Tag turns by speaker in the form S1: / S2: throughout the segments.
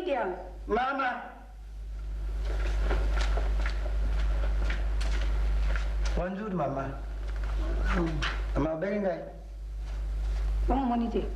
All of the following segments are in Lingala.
S1: Lydia.
S2: Maman. Bonjour, maman. Maman, bien.
S1: Comment mon idée?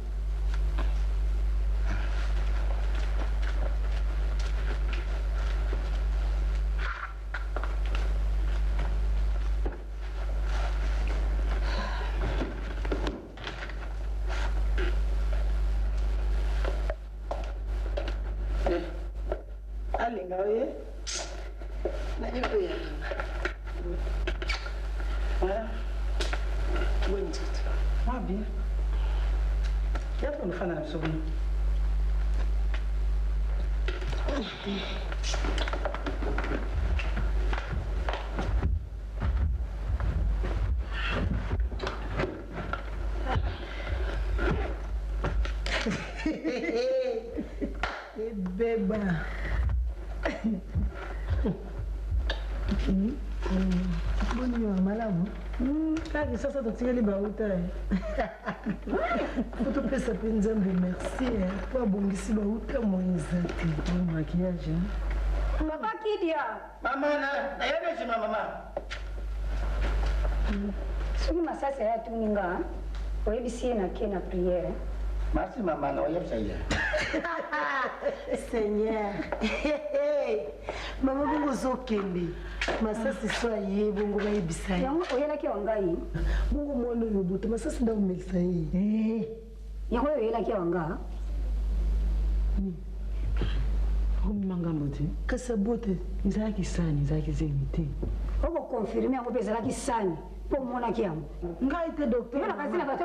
S2: Allez, gagne. N'allez pas y aller. Voilà. Bonne petite. Ah bien. Il y a pas de fan à l'absolu.
S3: Beba. Boni wa malamu. Kaki sasa totikali bauta. Faut pesa nzambe merci pour bongisi bauta moïse te. Bon maquillage.
S1: Papa Lydia.
S2: Maman na yeye je maman.
S1: Soki masasa ya tuninga. Oyebisi na ke na prière.
S2: Merci maman, na yeye Seigneur.
S3: Seigneur. Maman bongo zokende. Masasi so aye bongo bayebisa.
S1: Yango oyela ke wangai.
S3: Bongo mwana yobuta masasi nda umelisa ye.
S1: Yango oyela ke wanga.
S3: Komi mangambo te. Kasa bote izaki sani izaki zemite.
S1: Oko confirmer yango bezala ki sani. Pour mon akiam.
S3: Ngai te docteur.
S1: Na kasi na bato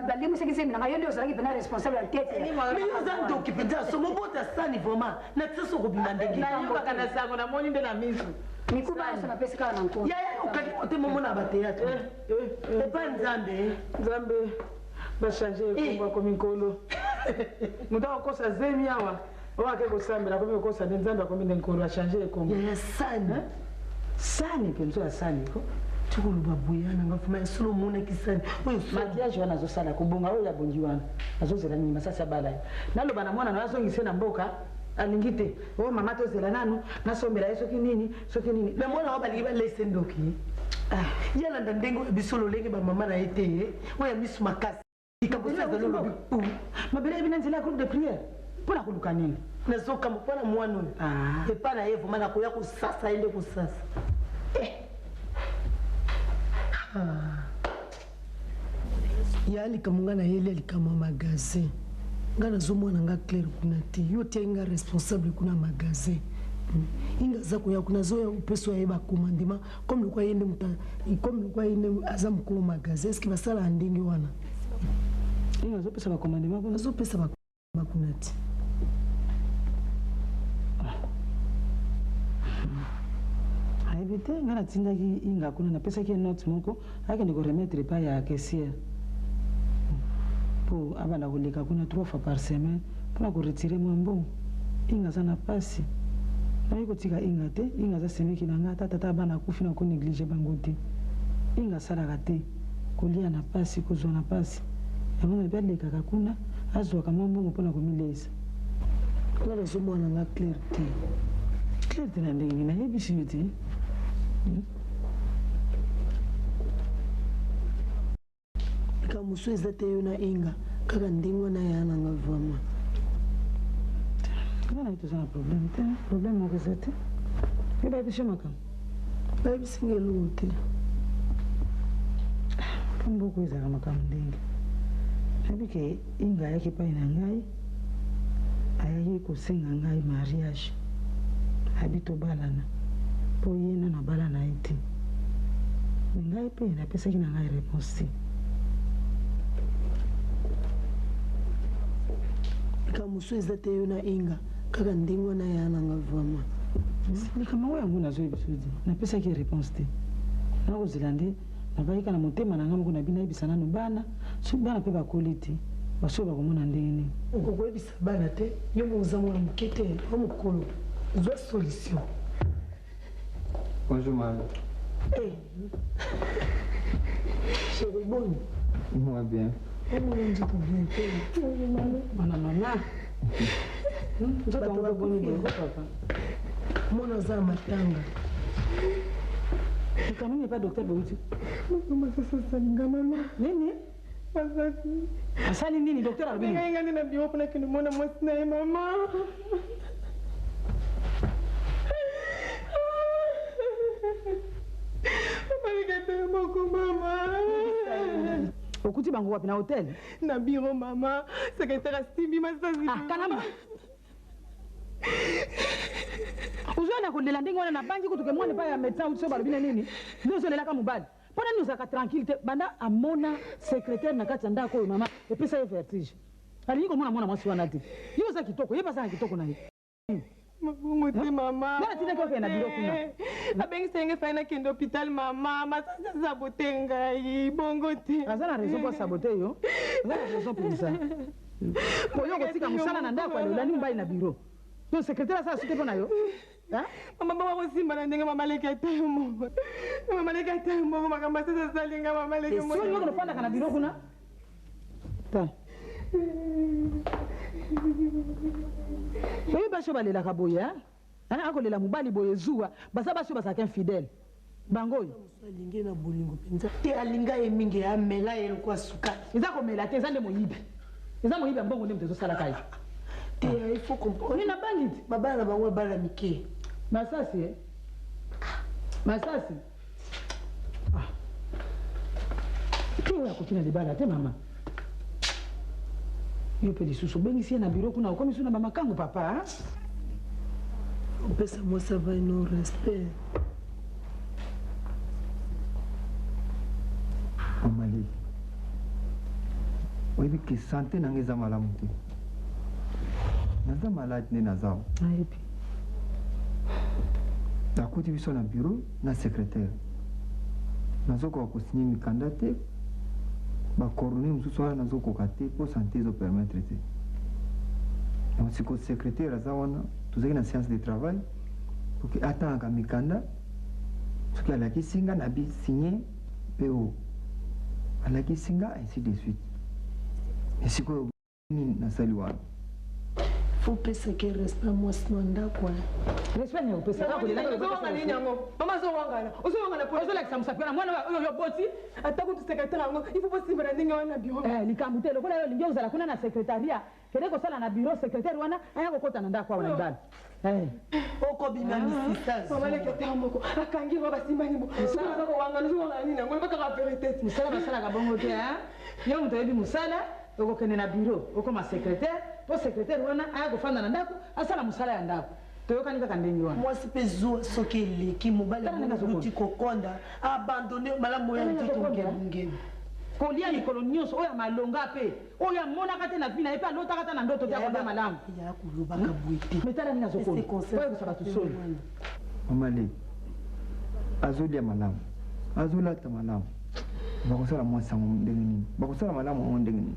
S1: balimu sekise mina ngayo ndio zalaki pena responsable ya tete.
S3: Mais nous avons donc penda somo bota sani vraiment. Na tseso ko bimandenge.
S4: Na yoka kana sango na moni nde na misu.
S1: Mikuba so na pesa kana nko.
S3: Ya okaki ote momo na bateatre. Et pas nzambe.
S4: Nzambe ba changer kumba ko mikolo. Muta ko sa zemi awa. Owa ke ko sambela ko ko sa nzambe ko minde nkolo a changer kumba.
S3: Ya sani. Sani penzo ya sani ko. Tukulu babuyana ngafuma solo mona kisani. Oyo
S4: maquillage wana zo sala kubonga oyo ya bonji wana. Azozela nyima sasa bala. Nalo bana mwana na azongise na mboka. Alingite. Oh mama to zela nanu nasombela yeso kinini
S3: Mais moi na balingi ba laisse ndoki. Yala ndandengo bisolo lenge ba mama na ete. Oya misu makasi. Ikabosa za lolo bipu.
S4: Mabele bina nzela groupe de prière. Pona kuluka nini?
S3: Nazoka mpona mwana. Et pas na yevo mana koya ko sasa ende ko sasa. Yali kamunga na yeli alikama magasin. Ngana zomwana nga Claire kuna te. Yote nga responsable kuna magasin. Inga za kuya kuna zoya upeso ya eba commandement comme le quoi yende muta comme le quoi yende azam ko magasin est-ce que va sala ndenge wana.
S4: Inga zo pesa ba commandement kuna
S3: zo pesa ba kuna te.
S4: Aibite ngana tindaki inga kuna na pesa ki note moko ake ndiko remettre pa ya caissière. Pour abana koleka kuna 3 fois par semaine pour ko retirer mwambo. Inga sana pasi. Na yiko tika inga te, inga za semeki na ngata tata bana kufi na ko négliger bango te. Inga sala kate kolia na pasi kozwa na pasi. Yango na belle kaka kuna azwa kama mbongo pona ko milesa.
S3: Ngana zomwana nga Claire te.
S4: Claire te na ndenge na yebisi yote.
S3: Kamuso ezate yo na inga kaka ndingo na yana nga vraiment.
S4: Ngana ito sana problème mo kesete. Eba bisho makam.
S3: Ba bisingelo te.
S4: Kambo kweza kama ndenge. Habike inga yake pa ina ngai. Ayayi kusenga ngai mariage. Habito balana. Po yena na balana ite. Ngai pe na pesa kina ngai réponse.
S3: Kamuso ezate yo na inga kaka ndingo na yana nga vraiment.
S4: Ni kama wewe nguna zo ebisudi. Na pesa ki réponse te. Na ko zilande na baika na motema na ngamu kuna bina ibisana no bana. So bana pe ba quality. Baso ba komona ndenge ni.
S3: Ko ebisa bana te yo muza mwa mukete o mukolo. Zo solution.
S5: Bonjour maman.
S3: Chérie bonne.
S5: Moi bien.
S3: Comment on dit bien?
S4: Maman. Nzoto ngo boni de papa.
S3: Mona za matanga.
S4: Quand même pas docteur Bouti.
S3: Mama sasa salinga mama.
S4: Nini?
S3: Masasi.
S4: Asali nini docteur Albini?
S3: Ninga nina biwa kuna kini mona mwasina mama. Mama.
S4: Okuti bango wapi na hotel?
S3: Na bureau mama, secrétaire Simbi Masasi.
S4: Ah, kanama. Uzoona kulela ndingo wana na banki kutuke mwana pa ya médecin utso balobina nini? Ndio zolela kama mubali. Pona nous aka tranquillité banda amona secrétaire na kati ndako yo mama epesa ye vertige. Ali ko mwana mwasi wana ti. Yo za kitoko, ye pasa kitoko na ye.
S3: Mabungu te mama.
S4: Na tinde ko na biro kuna.
S3: Abengi senge faina kende hôpital mama, masasa sabote ngai bongo te.
S4: Azana raison pour saboter yo. Azana raison pour ça. Poyo ko tika musala na ndako ale ulani mbali na biro. Ton secrétaire ça sute pona yo. Hein?
S3: Mama baba ko simba na ndenge mama leka te mo. Mama leka te mo makamba sasa salinga mama leka mo.
S4: Sio yo panda kana biro kuna. Ta. Oyo basho balela kaboya. Hein akolela mubali boye zuwa, basa basho basaka infidèle. Bangoyo.
S3: Salinga na bolingo penza. Te alinga ye mingi ya mela ye kwa sukali.
S4: Iza ko mela te zande moyibi. Iza moyibi mbongo ndem tezo sala kai.
S3: Te il faut comprendre.
S4: Ni na bangiti.
S3: Babala bango bala mike.
S4: Masasi eh? Masasi. Ah. Kiwa kutina libala te mama. Yo pe disusu bengi sie na biro kuna ukomi suna mama kangu papa.
S3: On peut ça moi ça va no respect.
S5: Omali. Oibi ki santé nangeza malamu te. Naza malade ne nazao.
S4: Aipi.
S5: Nakuti biso na bureau na secrétaire. Nazoko kusinyi mikanda te. Ba coordonner mususu wana nazoko kate pour santé zo permettre te. Donc si ko secrétaire azawana tuzaki na séance de travail pour que atanga mikanda soki alaki singa na bi signer PO. Alaki singa ainsi de suite. Mais si ko ni na sali wana
S3: Faut penser que respect moi sinon ndako.
S4: Respect ni upesa kako lela ko
S3: Zonga nini yango? Mama zonga. Uzonga
S4: Ozo like samsapira mwana yo boti
S3: atako tu secrétaire yango. Il faut pas simba na ndenge wana bureau.
S4: likamute lokona yo lingi ozala kuna na secrétariat kende ko sala na bureau secrétaire wana aya ko kota na ndako wana ibala
S3: Oko bina misisa. Mama leke tamoko. Akangi roba simba ni bo. Sala ko wanga zonga nini yango baka ka vérité.
S4: musala basala ka bongo te ha yo mto yebi musala oko kende na bureau oko ma secrétaire to secrétaire wana aya ko fanda na ndako asala musala ya ndako toyoka nika ndenge wana
S3: Moi si pe zo soki leki mobali muti kokonda abandonner malamu ya nzito ngenge.
S4: kolia likolo nyonso oyo malonga pe oyo amonaka te na vi na ye mpe alotaka ta na ndoto te akolia malamu
S3: ya kolobaka boye te.
S4: metala nini azokona oyo kosaka tusoni
S5: Omali. Azolia malamu. Azolata malamu. Bakosala mwasi yango ndenge nini? Bakosala malamu yango ndenge nini?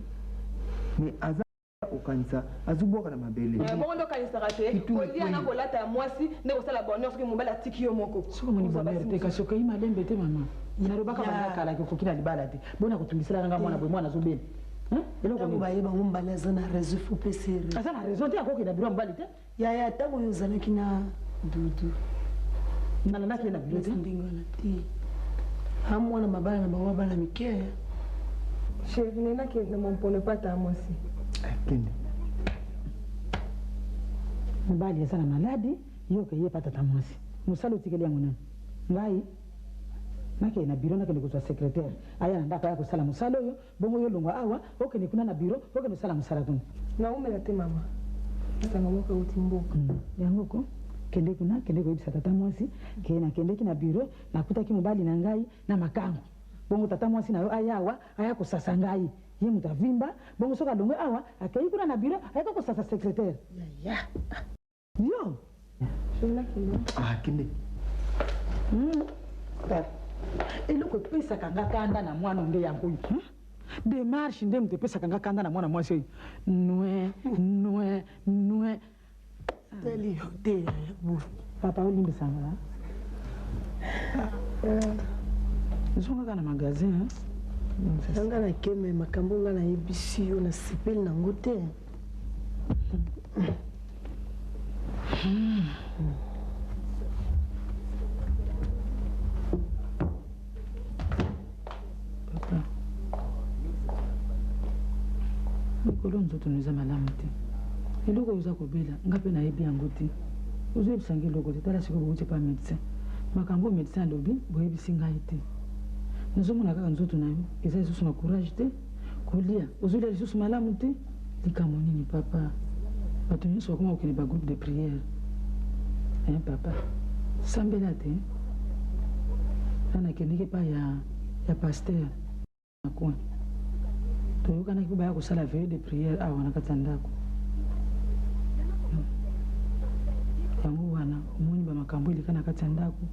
S5: Mais aza okanisa azubwaka na mabele.
S6: Bongo ndo kanisa kate kolia na kolata ya mwasi nde kosala bonheur soki mobali atiki yo moko.
S4: soko moni bonheur te kasi okoyi malembe te mama nalobaka banda kala kokoki na libala te bona kotungisela nanga mwana boye mwana azobela eloko
S3: Tango bayeba ngo mbala za na réseau faut penser.
S4: aza na raison te akoki na biro mobali te
S3: Ya tango yo zalaki na dudu.
S4: nalandaki na biro te
S3: Ndingana te. Hamwana mabala na bango bala mike.
S6: Chef nena ke na mompone pata mwasi.
S5: Kende.
S4: mobali aza na maladi yo ke ye patata mwasi mosala otikeli yango nani ngai nakende na biro nakende kozwa secrétaire aya na ndako aya kosala mosala oyo bongo yo longwa awa okende kuna na biro okende osala mosala kuna
S6: Na umela te mama. Sanga moko uti mboka.
S4: yango ko kende kuna kende koyebisa tata mwasi ke nakendeki na biro nakutaki mobali na ngai na makango bongo tata mwasi na yo aya awa aya kosasa ngai ye moto avimba bongo soki alongwe awa akei kuna na biro ayaka kosasa secrétaire yo
S6: Shona kilo.
S5: Kende.
S4: eloko epesaka nga kanda na mwana nde yango oyo démarche nde moto epesaka nga kanda na mwana mwasi oyo nwe
S3: Teli hotel.
S4: papa olimbisanga ezongaka na magasin
S3: Sanga na keme makambo nga na yebisi yo na sipeli nango te.
S4: Papa. Nikolo nzoto niza malamu te. Eloko uza kobela ngape na yebi yango te. Uzo ebisanga eloko te tala siko bokuti pa médecin. Makambo médecin alobi boyebisi ngai te. Nazomona kaka nzoto na yo eza lisusu na courage te. Kolia ozolia lisusu malamu te. Likambo nini papa? Bato nyonso bakoma kokende ba groupe de prière. Papa sambela te. Nakendeki pa ya pasteur na coin. Toyokanaki mpo baya kosala veille de prière awa na kati ya ndako. Yango wana omoni bamakambo eleka na kati ya ndako.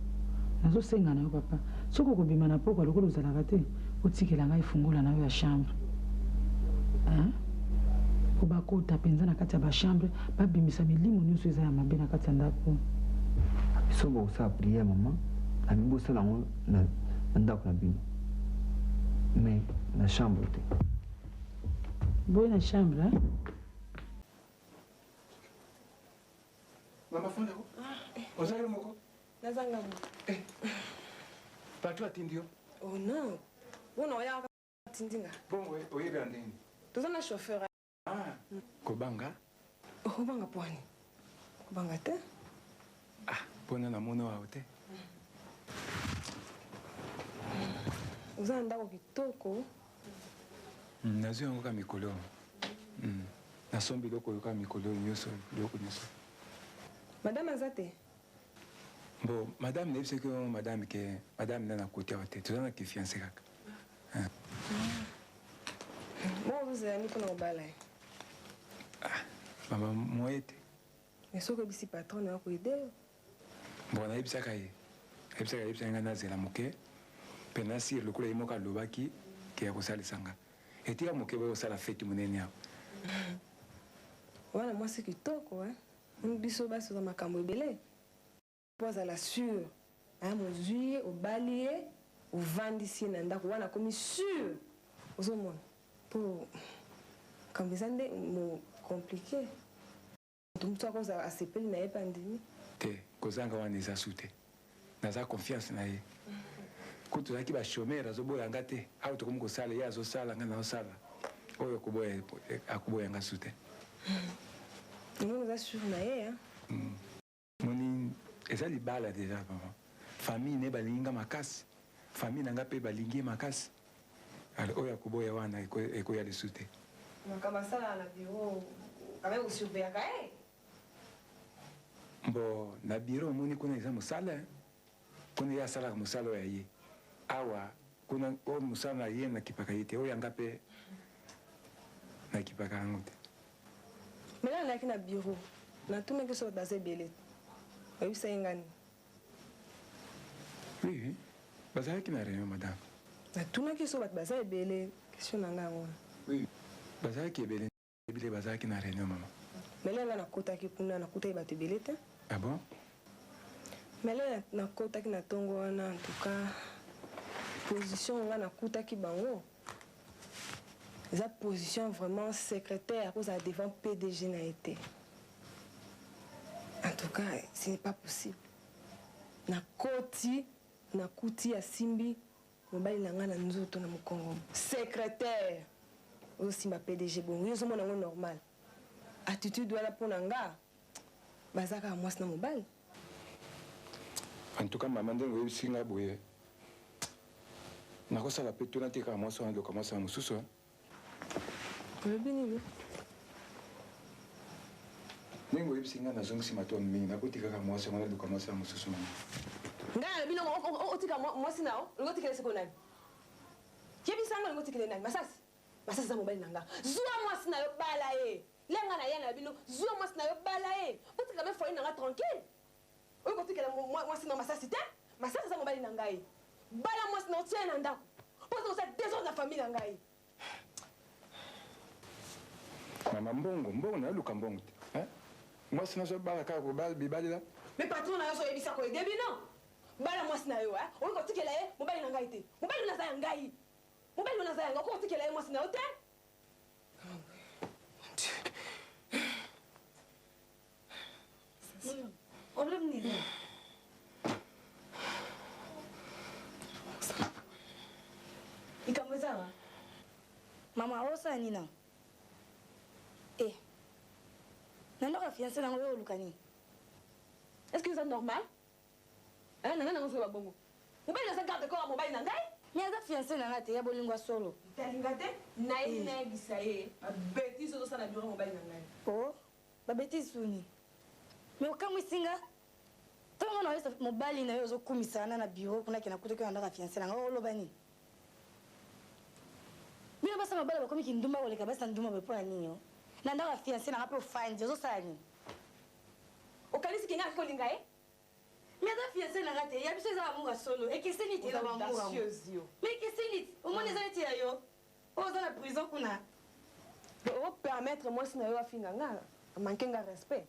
S4: Nazosenga na yo papa soki okobima na pokwa lokola ozalaka te otikela ngai fungola na yo ya chambre. Po bakota mpenza na kati ya bachambre babimisa milimo nyonso eza ya mabe na kati ya ndako.
S5: Biso bokosala priere mama ami bosala yango na ndako na bino mais na chambre te.
S4: Boye na chambre
S7: Mama fanda ko? Ozali moko?
S6: Nazanga mo.
S7: Patu atindio?
S6: Oh non. Wona oya tindinga.
S7: Bongo oyebi andini.
S6: Tozana chauffeur.
S7: Kobanga?
S6: Kobanga pwani. Kobanga te?
S7: Pona na mono wa te.
S6: Uzana ndako kitoko.
S7: Nazo yango ka mikolo. Nasombi loko yoka mikolo nyonso loko nyonso.
S6: Madame Azate.
S7: Bon, madame ne sait que madame n'a côté à tête. Tu as qui fiancé kaka.
S6: Bon, vous avez mis pour nous balayer.
S7: Maman moi était.
S6: Mais ce que bisi patron n'a pas aidé.
S7: Bon, on a eu ça caillé. Ebisa ebisa ngana zela moke. Penasi le kula imoka lobaki qui a kosala sanga. Et tu as moke ba kosala fête monene ya.
S6: Voilà, moi c'est kitoko hein. On biso ba sur makambo belé. Pose à la sûre. Hein, mon juillet au balier au vendisi nanda ko wana komi sûr. Ozomona. Pour quand vous êtes compliqué. Donc toi cause à sepeli na epandini.
S7: Te kozanga wana eza sute. Naza confiance na ye. Kutu zaki ba chômeur azoboya ngate. Auto komo kosala ya azosala ngana osala. Oyo koboya akuboya ngasute.
S6: Nous nous assurons na ye hein.
S7: Moni eza libala déjà maman. Famille ne balinga makasi. Famille nanga pe balingi makasi. Alors oyo akuboya wana eko ya lisute.
S6: Kama sala na bureau avec au surveiller kae.
S7: Bon, na bureau moni kuna eza musala. Kuna ya sala musala ya ye. Awa kuna o musala ye na kipaka yete oyo yanga pe na kipaka ngote.
S6: Mais là on a na bureau. Na tout mec so basé belé. Oui, c'est ngani.
S7: Oui. Bazali ki na réunion madame.
S6: Na tout mec so basé belé. Question nanga ngona.
S7: Oui. Bazali ki belé. Ebile bazali ki na réunion maman.
S6: Mais là na kota ki kuna na kota ibatu belé te.
S7: Ah bon?
S6: Mais là na kota ki na tongo wana en tout cas position nga na kota ki bango. La position vraiment secrétaire à cause de devant PDG n'a été. En tout cas, ce n'est pas possible. Na kuti ya simbi mobali nanga na nzoto na mukongo. Secrétaire au simba PDG bon, yo somo nango normal. Attitude wala pona nga. Bazaka mwasi na mobali.
S7: En tout cas, maman ndengo yebisinga boye. Nakosala pe tona te ka mwasi wana loka mwasi na mosusu.
S6: Bini
S7: Nengo yebisinga na zongi simato mingi nakotika ka mwasi wana loka mwasi na mosusu mama.
S6: Ngala bino otika mwasi nao, ngotikele siko nani? Yebisanga ngotikele nani? Masasi za mobali nanga. Zuwa mwasi na yo bala e. Lenga na yana bino, zuwa mwasi na yo bala e. Otika me foyi nanga tranquille. Oyo kotikele mwasi na masasi te? Masasi za mobali nanga e. Bala mwasi na otia na ndako. Pozo sa désordre na famille nanga e.
S7: Mama mbongo na luka mbongo te. Mwasi na so bala ka ko bal bibali la.
S6: Mais patron na yo so yebisa ko edebi non. Bala mwasi na yo oyo kotikele e mobali nanga ite. Mobali na za ngai. Mobali na za ngai ko kotikele e mwasi na yo te?
S1: maman, oh ça Nina. Eh. Nana a fiancé dans le Lucani.
S6: Est-ce que c'est normal? Hein, nana n'a pas bon. Vous pouvez laisser garder corps à mobile nanga?
S1: Mais elle a fiancé dans la terre, bon lingua solo.
S6: Talingate? Naï naï bisaye. Bêtise au sein de la bureau mobile nanga.
S1: Oh, ba bêtise souni. Mais aucun musinga. Tout le monde a eu mobile na yo kumisa na bureau kuna kina kutoka nanda fiancé nanga o lobani. Mina basa mobile ba komi kindumba ole kabasa ndumba be pona ninyo. Nanda fiancé nanga pe find zo sani.
S6: Okalisi kinga ko lingae?
S1: Mais elle a fiancé dans la terre, il y a des choses solo. Et qu'est-ce que c'est là mais qu'est-ce que c'est? Au moins les gens étaient là. Oh, dans la prison qu'on a.
S6: On permettre moi si na finga nga manquer de respect.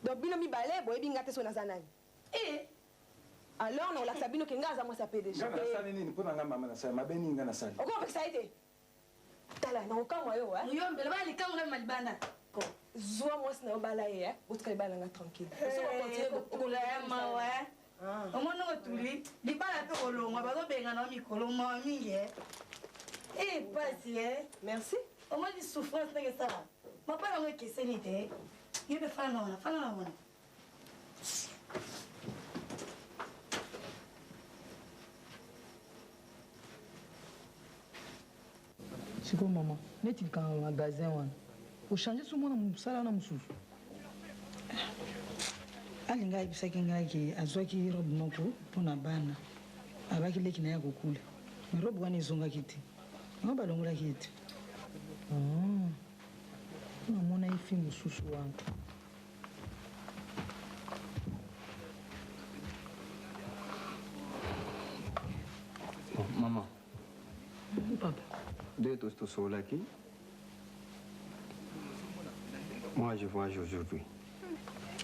S6: Donc bino mi balé boy binga te sona zanani. Eh. Alors on la sabino kinga za moi ça peut déjà.
S7: Ngana sali nini pona nga mama na sali mabeni ngana sali.
S6: Oko avec ça été. Tala na okamwa yo hein.
S1: Yo mbele ba likamwa malibanda.
S6: Zoa moi si na bala ye, utka bala nga tranquille.
S1: So on continue kula ma ouais. Omona ngotuli, libala pe kolongwa ba benga na mikolo ma mingi. Eh pasi
S6: Merci.
S1: Au moins des souffrances que ça. Ma pas la que c'est l'idée. Il veut faire non, faire non.
S4: Siko maman, n'est-il qu'un magasin wana? Faut changer ce monde na musala na mususu. Alinga ibisaki ngaki azwaki robe moko pona bana. Abaki leki na ya kokula. Mais robe wana izonga kiti. Ngaba longola kiti. Namona ifi mususu wangu.
S5: Maman.
S4: Papa.
S5: Deux tostos sont là qui. Moi, je voyage aujourd'hui.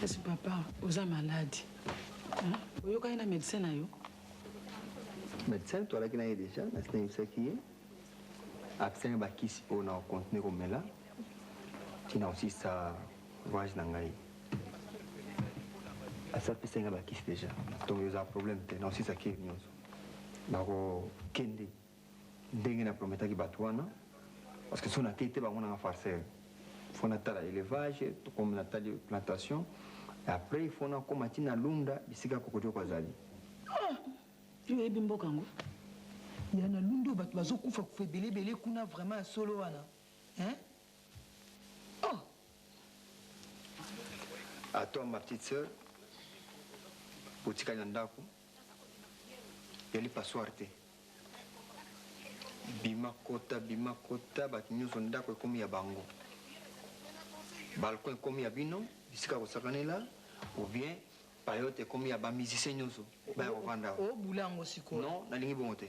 S4: Est-ce que papa, vous êtes malade? Vous avez un médecin?
S5: Médecin, toi là qui n'as déjà, c'est un médecin qui est. Absent de qui si on a contenu comme là, qui n'a aussi sa voyage n'angai. À ça peut s'engager qui déjà. Donc il y a un problème, il y a aussi ça qui est venu. Donc Kendi, dès qu'il a promis qu'il va tout parce que si on a quitté, on a faire il faut l'élevage, comme la plantation. Et après, il faut combattre la lunda, ici à Kokojo Kwazali.
S4: Tu es bimbo kango. Il y a un lundo, tu vas au coup, faut belé, qu'on a vraiment solo. Hein? Oh!
S5: À toi, ma petite soeur, au Tikanyandako, il y a les passoires. Bima kota, batinyo sondako comme il y a bango. Balcon comme il y a bino, ici à Osakanela, ou bien payote comme il y a ba musicien nyoso, ba ovanda.
S4: Oh boulango siko.
S5: Non, na lingi bongote.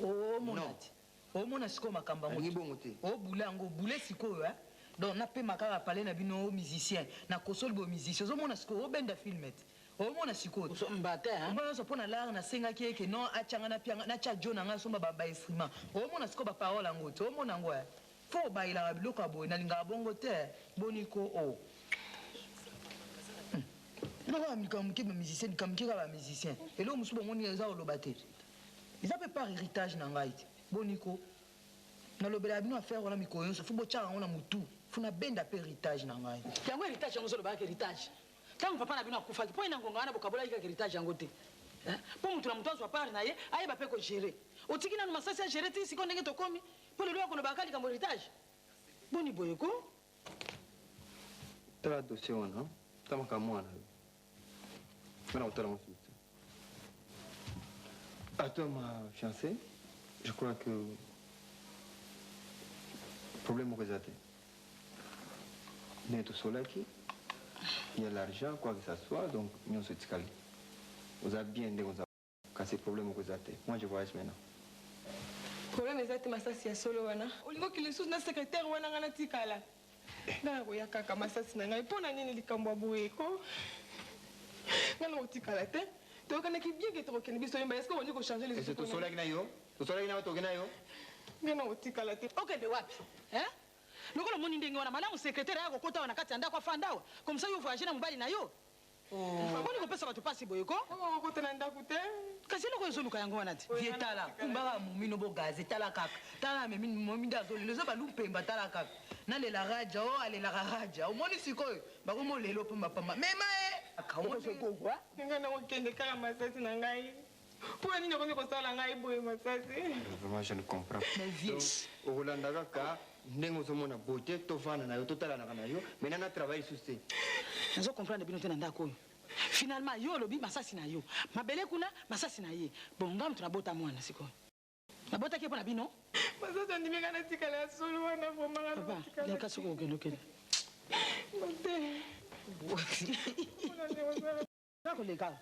S4: Oh monati. Oh monasiko makamba
S5: mo. Lingi bongote.
S4: Oh boulango, boulé siko hein. Donc na pe makara parler na bino musicien, na kosol bo musicien. Oh monasiko, oh benda filmet. Oh monasiko.
S2: So mbate hein.
S4: Mbona so pona la na senga kieke non achanga na pianga na cha jona nga so ba instrument. Oh monasiko ba parole ngoto. Oh monango hein. Faut baila biloko boy na linga bongo te boniko o non comme qui musicien comme qui va musicien et là musu bongo ni eza olobate ils appellent pas héritage na ngai boniko na lobela bino affaire wala mikoyo so fubo cha ngona mutu funa benda pe héritage na ngai
S2: yango héritage yango so lobaka héritage tango papa na bino akufa ki po ina ngonga wana bokabola ika héritage yango te po mutu na mutu azwa part na ye ayeba pe ko gérer otiki na masasi ya gérer ti siko ndenge tokomi po lelo ko no bakali ka héritage boni boyeko
S5: Tala dossier wana, tama kamwana. Maintenant on tala ensuite. À toi ma fiancée, je crois que problème au résultat. N'est tout seul qui, il y a l'argent quoi que ça soit donc nous se ticali. Vous avez bien dit vous avez cassé problème au résultat. Moi je voyage maintenant.
S6: Problème exact masasi ya solo wana. Olingo kilisusu na secrétaire wana ngana tikala. Na ko yakaka masasi na ngai pona nini likambo boyeko. Ngana otikala te. To kana ki bien que to kene biso yemba est-ce que on dit ko changer les
S5: choses. Est-ce que to sola kina yo? To sola kina to kina yo?
S6: Ngana otikala te.
S2: OK de wapi? Hein? Lokolo moni ndenge wana malamu secrétaire yako kota wana kati anda kwa fandawa. Comme ça yo voyager na mobali na yo. Boni kopesa bato pasi boyeko?
S6: Okotana ndaku te.
S2: Kasi loko ezoluka yango wana ti.
S8: Vie tala, kumbaka mumino bo gaze tala kaka. Tala memi mominda zoli zo balumpemba tala kaka. Na lela raja o alela raja. Omoni sikoyo bakomo lelo pamba pamba. Mema
S2: Akamoto kokwa?
S6: Nga na okende kaka masasi na ngai. Pour nini okomi kosala ngai boye masasi?
S5: Vraiment, je ne comprends pas.
S8: mais vies.
S5: okolanda kaka ndenge ozomona beauté tovanda na yo totalanaka na yo maintenant na travail sur te.
S2: Nazo comprendre bino te na ndako oyo. Finalement yo lobi masasi na yo. Mabele kuna masasi na ye. Bon ngam tunabota mwana sikoyo. Nabota ke pona bino?
S6: Masasi andimika na tikala ya solo wana vraiment na
S2: Papa,
S6: tikala.
S2: leka soko okende. Nako leka.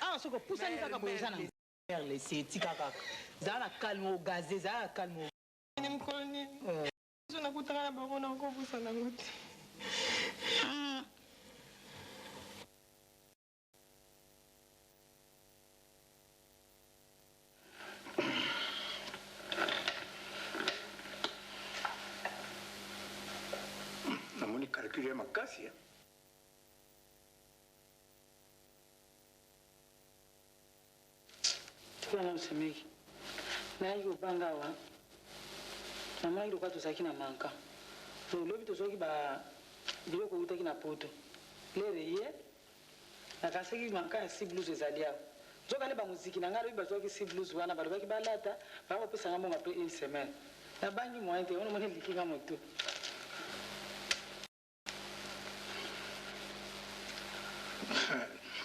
S2: Ah soko pusa ni kaka boyezana.
S8: Perle c'est tika kaka. Zala calme au gaze, zala calme.
S6: Ni mkolo nini? So nakutaka na bango na kobusa na ngote.
S9: namoni calcul ya makasi ya
S2: Tukana msemeki. Na hiyo banga wa. Na mwangi kwa tuzaki na manka. Lobi tozoki ba biloko utaki na poto. Lere ye. Na kaseki manka si blues ezalia. Zoka le ba muziki na ngalo bazoki si blues wana balobaki balata ba opesa ngambo après une semaine. Na bangi mointe on mone likinga moto.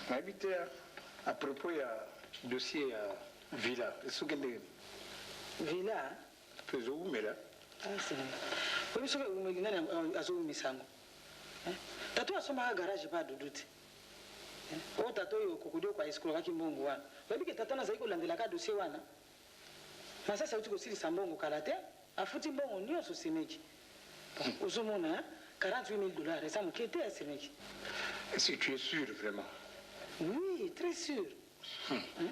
S9: nayebi à propos ya dossier ya villa esoki ndenge
S2: Villa.
S9: mpe ezowumela
S2: Ah c'est. Obi soka umeli nani azo misango. Tato asoma garage ba duduti. O tato yo kokudio kwa iskolo kaki mbongo wana. Babi ke tata na zaiko landela ka dossier wana. Masasa uti ko sili sambongo kalate, afuti mbongo nyo so semeki. Uzomona 48 000 $, ça me quittait à semeki.
S9: est-ce que tu es sûr vraiment
S2: Oui, très sûr.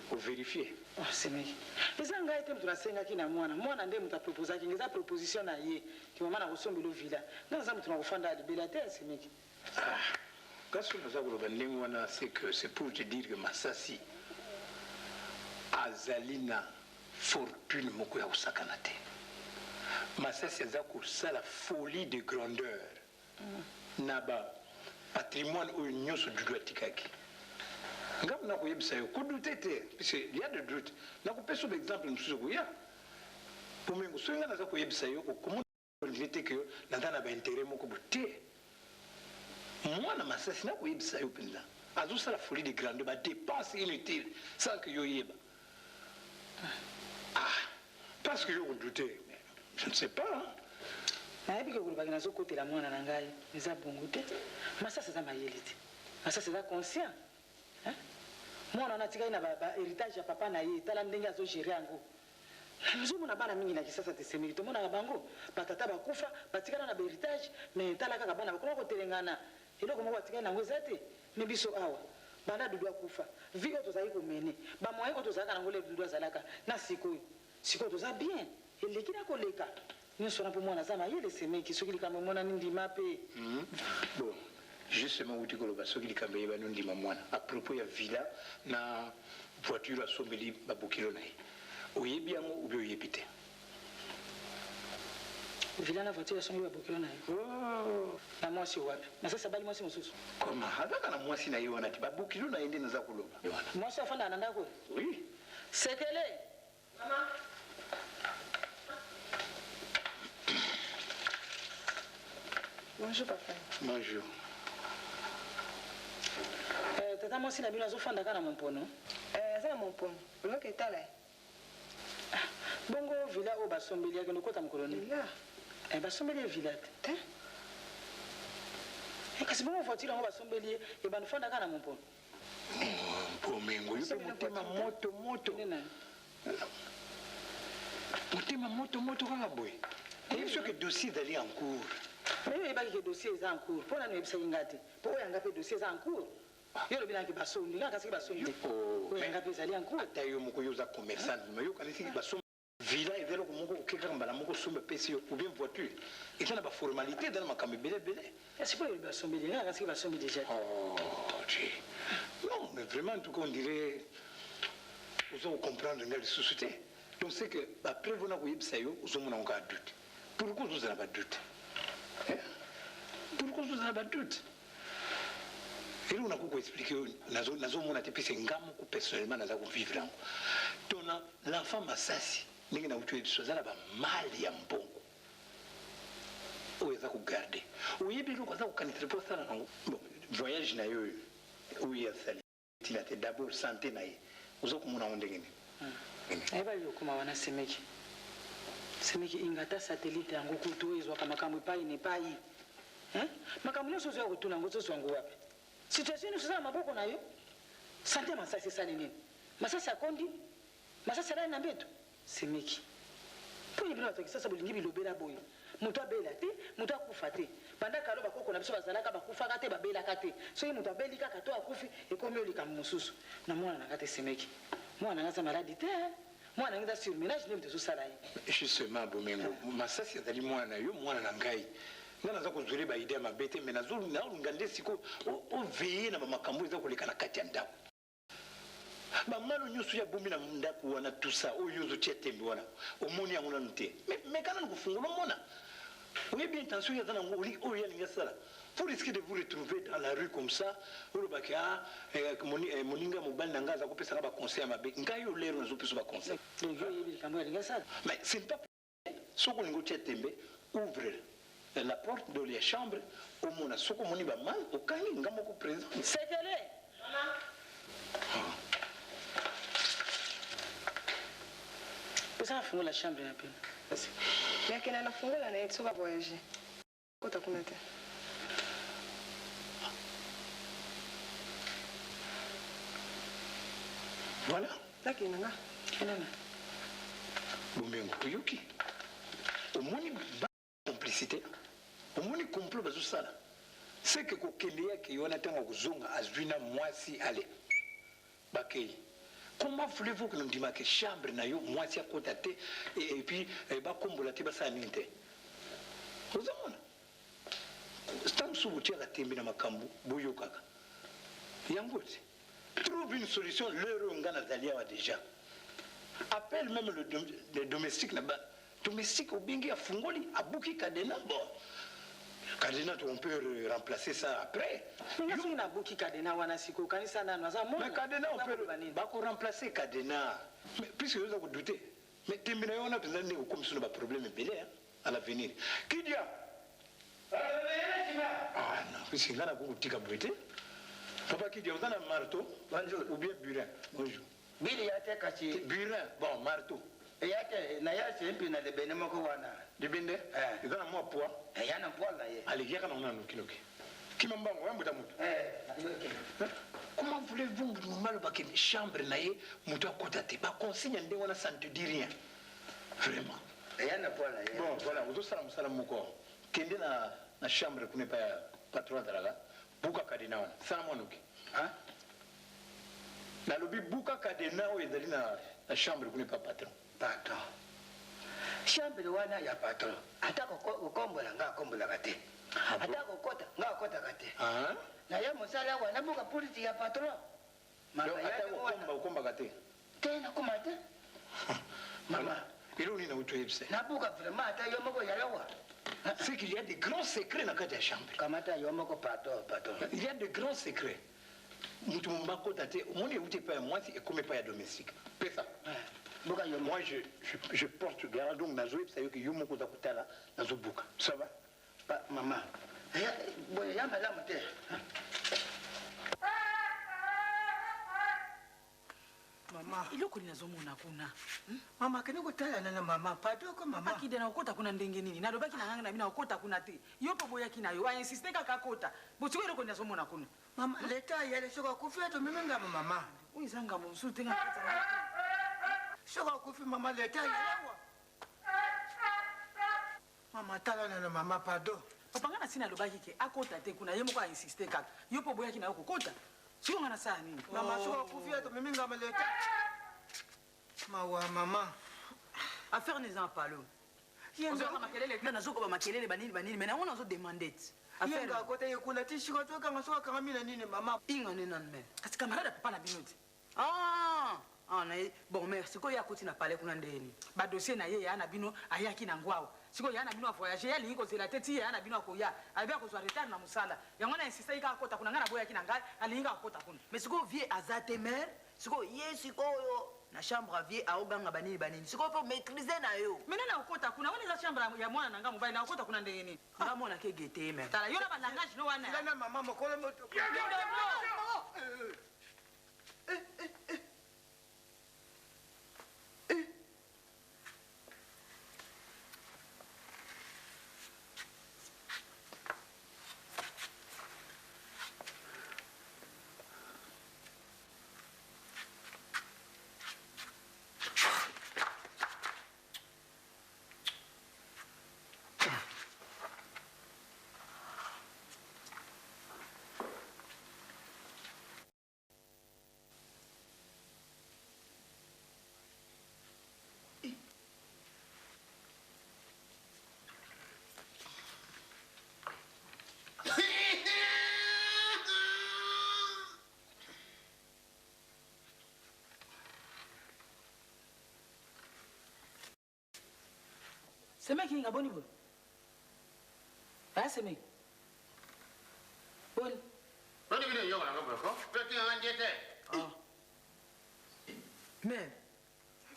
S9: faut vérifier
S2: Oh semeki. Eza ngai te mtunasenga kina mwana ndiye mtaproposa kingeza proposition na ye. Kimama na kusombelo villa. Ngaza mtu nakufanda alibela te semeki.
S9: kasi naza koloba ndenge wana c'est que c'est pour te dire que masasi azali na fortune moko ya kosakana te masasi aza kosala folie de grandeur na patrimoine oyo nyonso dudu atikaki ngamu nakoyebisa yo kodute te puisque y a de doute nakopesa oba exemple mosusu koya pomengo soki nga naza koyebisa yo okomona te ke yo naza na baintere moko bo te mwana masasi nakoyebisa yo mpenza azosala folie de grandeur badepense inutile sans que yo yeba parce que yo kodute je ne sais pas
S2: nayebi ke kolobaki nazokotela mwana na ngai eza bongo te masasi eza mayele te masasi eza conscient mwana wana atikali na bahéritage ya papa na ye tala ndenge azogere yango nazomona bana mingi na kisasa tesemeli tomonaka bango batata bakufa batikala na bahéritage me tala kaka bana bakoma kotelengana eloko moko batikali nango eza te me biso awa banda dudu akufa vi oyo tozali komene bamoyen oyo tozalaka nango lebe dudu azalaka na sikoyo toza bien eleki na koleka nyonso wana mpo mwana aza mayele semeki soki likambo emonani ndima mpe
S9: bon justement uti koloba soki likambo eyebani ondima mwana à propos ya villa na voiture asombeli babokilo na ye oyebi yango obi oyebi te
S2: villa na voiture asombeli babokilo na ye na mwasi wapi nasasi abali mwasi mosusu
S9: koma azaka na mwasi na ye wana ti babokilo na ye nde naza koloba
S2: mwasi afandaka na ndako
S9: oui
S2: sekele mama bonjour papa
S9: bonjour
S2: tata mwasi na bino azofandaka na mompono
S6: Aza na mompono. Oyoka etala ye.
S2: bongo villa oyo basombeli akende okota mokolo nini basombeli ye villa te kasi bongo voiture yango basombeli ye ebandofandaka na mompono
S9: pomengo yo mpe motema moto kaka boye oyebi soki dossier ezali en cours
S2: oyo oyebaki ke dossier eza en cours mpo nani oyebisaki nga te mpo oyanga mpe dossier eza en cours yo lobi naki basombi nga kasiki basombi te oyanga mpe ezali en cours
S9: ata yo moko yo oza commerçant ma yo kanisiki basombi villa et vélo comme on quelqu'un mbala moko sombe PC ou bien voiture et ça n'a pas formalité dans ma camé belé.
S2: Est-ce que il va somber déjà parce qu'il va somber déjà.
S9: Oh, non, mais vraiment tout qu'on dirait vous allez comprendre dans la société. Donc c'est que après vous n'avez pas ça yo, vous avez un doute. Pourquoi vous n'avez pas de doute? Pourquoi vous n'avez pas de doute? Et nous, on a beaucoup expliqué, nous avons fait un gamme personnellement, nous avons vécu. Donc, l'enfant Massassi, nous avons tué des choses, nous avons mal et un bon. Où est-ce qu'on garde? Où est-ce qu'on est pour ça? Bon, voyage, où est-ce qu'on est d'abord santé, nous avons fait
S2: aiba yokoma wana semeki ingata satellite yango kutu ezwaka makambo epai na epai makambo nyonso ozo ya kotuna yango ozoso yango wapi situation nyonso eza na maboko na yo sante masasi esali nini masasi akondi masasi alali na mbeto semeki mpo ye bino bato kisasa bolingi bilobela boye moto abela te moto akufa te banda kalo bakoko na biso bazalaka bakufaka te babelaka te soki moto abeli kaka to akufi ekomi oyo likambo mosusu na mwana na nga te semeki mwana nga za maladi te mwana nga za surmenage nde moto ezosala ye
S9: justement bomengo masasi azali mwana yo mwana na ngai nga naza kozwele baide ya mabe te me naolunga nde siko oveye na bamakambo eza koleka na kati ya ndako bamalo nyonso ya bomi na ndako wana tusa oyo ozotia tembe wana omoni yango nanu te me kana na kofungola omona oyebi intention yaza nango oyo yalingi asala vous risquez de vous retrouver dans la rue comme ça olobaki moninga mobali na ngai aza kopesaka baconseil ya mabe ngai yo lero nazopesa baconseil mais ce n'est pas soki olingi otia tembe ouvre la porte de la chambre omona soki omoni bamal okangi nga moko président
S2: sekele pesa nafungola chambre na pena
S6: yakena nafungola na ye so bavoyage kota kuna te
S9: voilà
S6: nakina nga
S2: kenana
S9: bomengo oyoki omoni complicité omoni complot bazosala c'est que kokende yake yo wana ntango kozonga azwi na mwasi ale bakei comment voulez-vous que nous dimake chambre na yo mwasi akota te et puis bakombola te basala nini te ozomona ntango so botiaka tembe na makambo boyokaka yango te trouve une solution l'heure oyo nga nazali awa déjà appelle même le domestique là-bas domestique obengi afungoli abuki cadena bon cadena on peut remplacer ça après
S2: soki nabuki cadena wana sikoyo kanisa nano aza
S9: mais cadena on peut remplacer cadena mais puisque oza kodute mais tembe na yo wana mpenza ndenge okomisi na baproblème ebele à l'avenir kidia non puisque nga nakokotika boye te papa kidia oza na marteau ou bien burin bonjour
S10: bili yate kasi
S9: burin bon marteau
S10: yate na yase mpi na lebene moko wana
S9: libende eza na mwa poids
S10: yana poids na ye
S9: allez yaka na ona nokiloki kima mbango yambuta mutu comment voulez-vous malobake chambre na ye moto akota te baconsigne nde wana ça ne te dit rien vraiment
S10: yana poids na ye
S9: bon voilà ozosala mosala moko kende na chambre kuna epa ya patron azalaka buka kadena wana sala mwanoki nalobi buka kadena oyo ezali na chambre kuna epa patron
S10: patron chambre wana ya patron ata kokombola nga akombolaka te ata kokota nga akotaka te na ye mosala wana buka polisi ya patron
S9: ata okombaka te
S10: te nakoma te mama
S9: elo nini nautoyebisa
S10: nabuka vraiment ata yo moko yalawa
S9: c'est qu'il y a des grands secrets na kati ya chambre
S10: kamata yo moko patron
S9: il y a de grands secrets mutu mbakota te omoni euti epai ya mwasi ekomi epai ya domestique pesa moi je porte garde donc nazoyebisa yo ke yo moko oza kotala nazobuka ça va
S10: mama boye ya malamu te
S2: mama iloko nini nazomona kuna
S10: mama akende kotalana na mama padoko mama
S2: akide na okota kuna ndenge nini nalobaki na nganga na bino okota kuna te yo mpo boyaki na yo ainsiste kaka kota botiko eloko nini nazomona kuna
S10: mama leta yele soka kufi eto mimi ngama mama
S2: oyo eza ngambo mosusu te nga
S10: soka kufi mama leta yelewa mama talana na mama pado
S2: papa nga na sina alobaki ke akota te kuna ye moko ainsiste kaka yo mpo boyaki na yo kokota siko nga na saa nini
S10: mama soka kufi eto mimi ngama leta mawa mama
S8: affaire neza palo yenga makelele na zokoba makelele banini mena ona zo demander affaire
S10: yenga kote yekuna tishiko toka ngasoka kama mina nini mama
S8: inga nena me kasi camarade papa na binoti na bon merci ko yakuti na pale kuna ndeni ba dossier na ye ya na bino ayaki na ngwao siko ya na bino voyage ya lingo zela teti ya na bino akoya abia ko retard na musala yango na insista ika akota kuna ngana boya kina ngai alinga akota kuna mais siko vie azate mère siko ye siko yo na chambre vie aoganga banini siko po maîtriser na yo mena na okota kuna wana za chambre ya mwana nanga mobali na okota kuna ndeni nga mona ke gete mère tala yo na ba langage no wana
S10: na mama mokolo moto
S2: Sema ki ngaboni bol. Ba sema. Bol.
S11: Bani bine yo ngala ngabol ko. Peti ngandete.
S8: Mais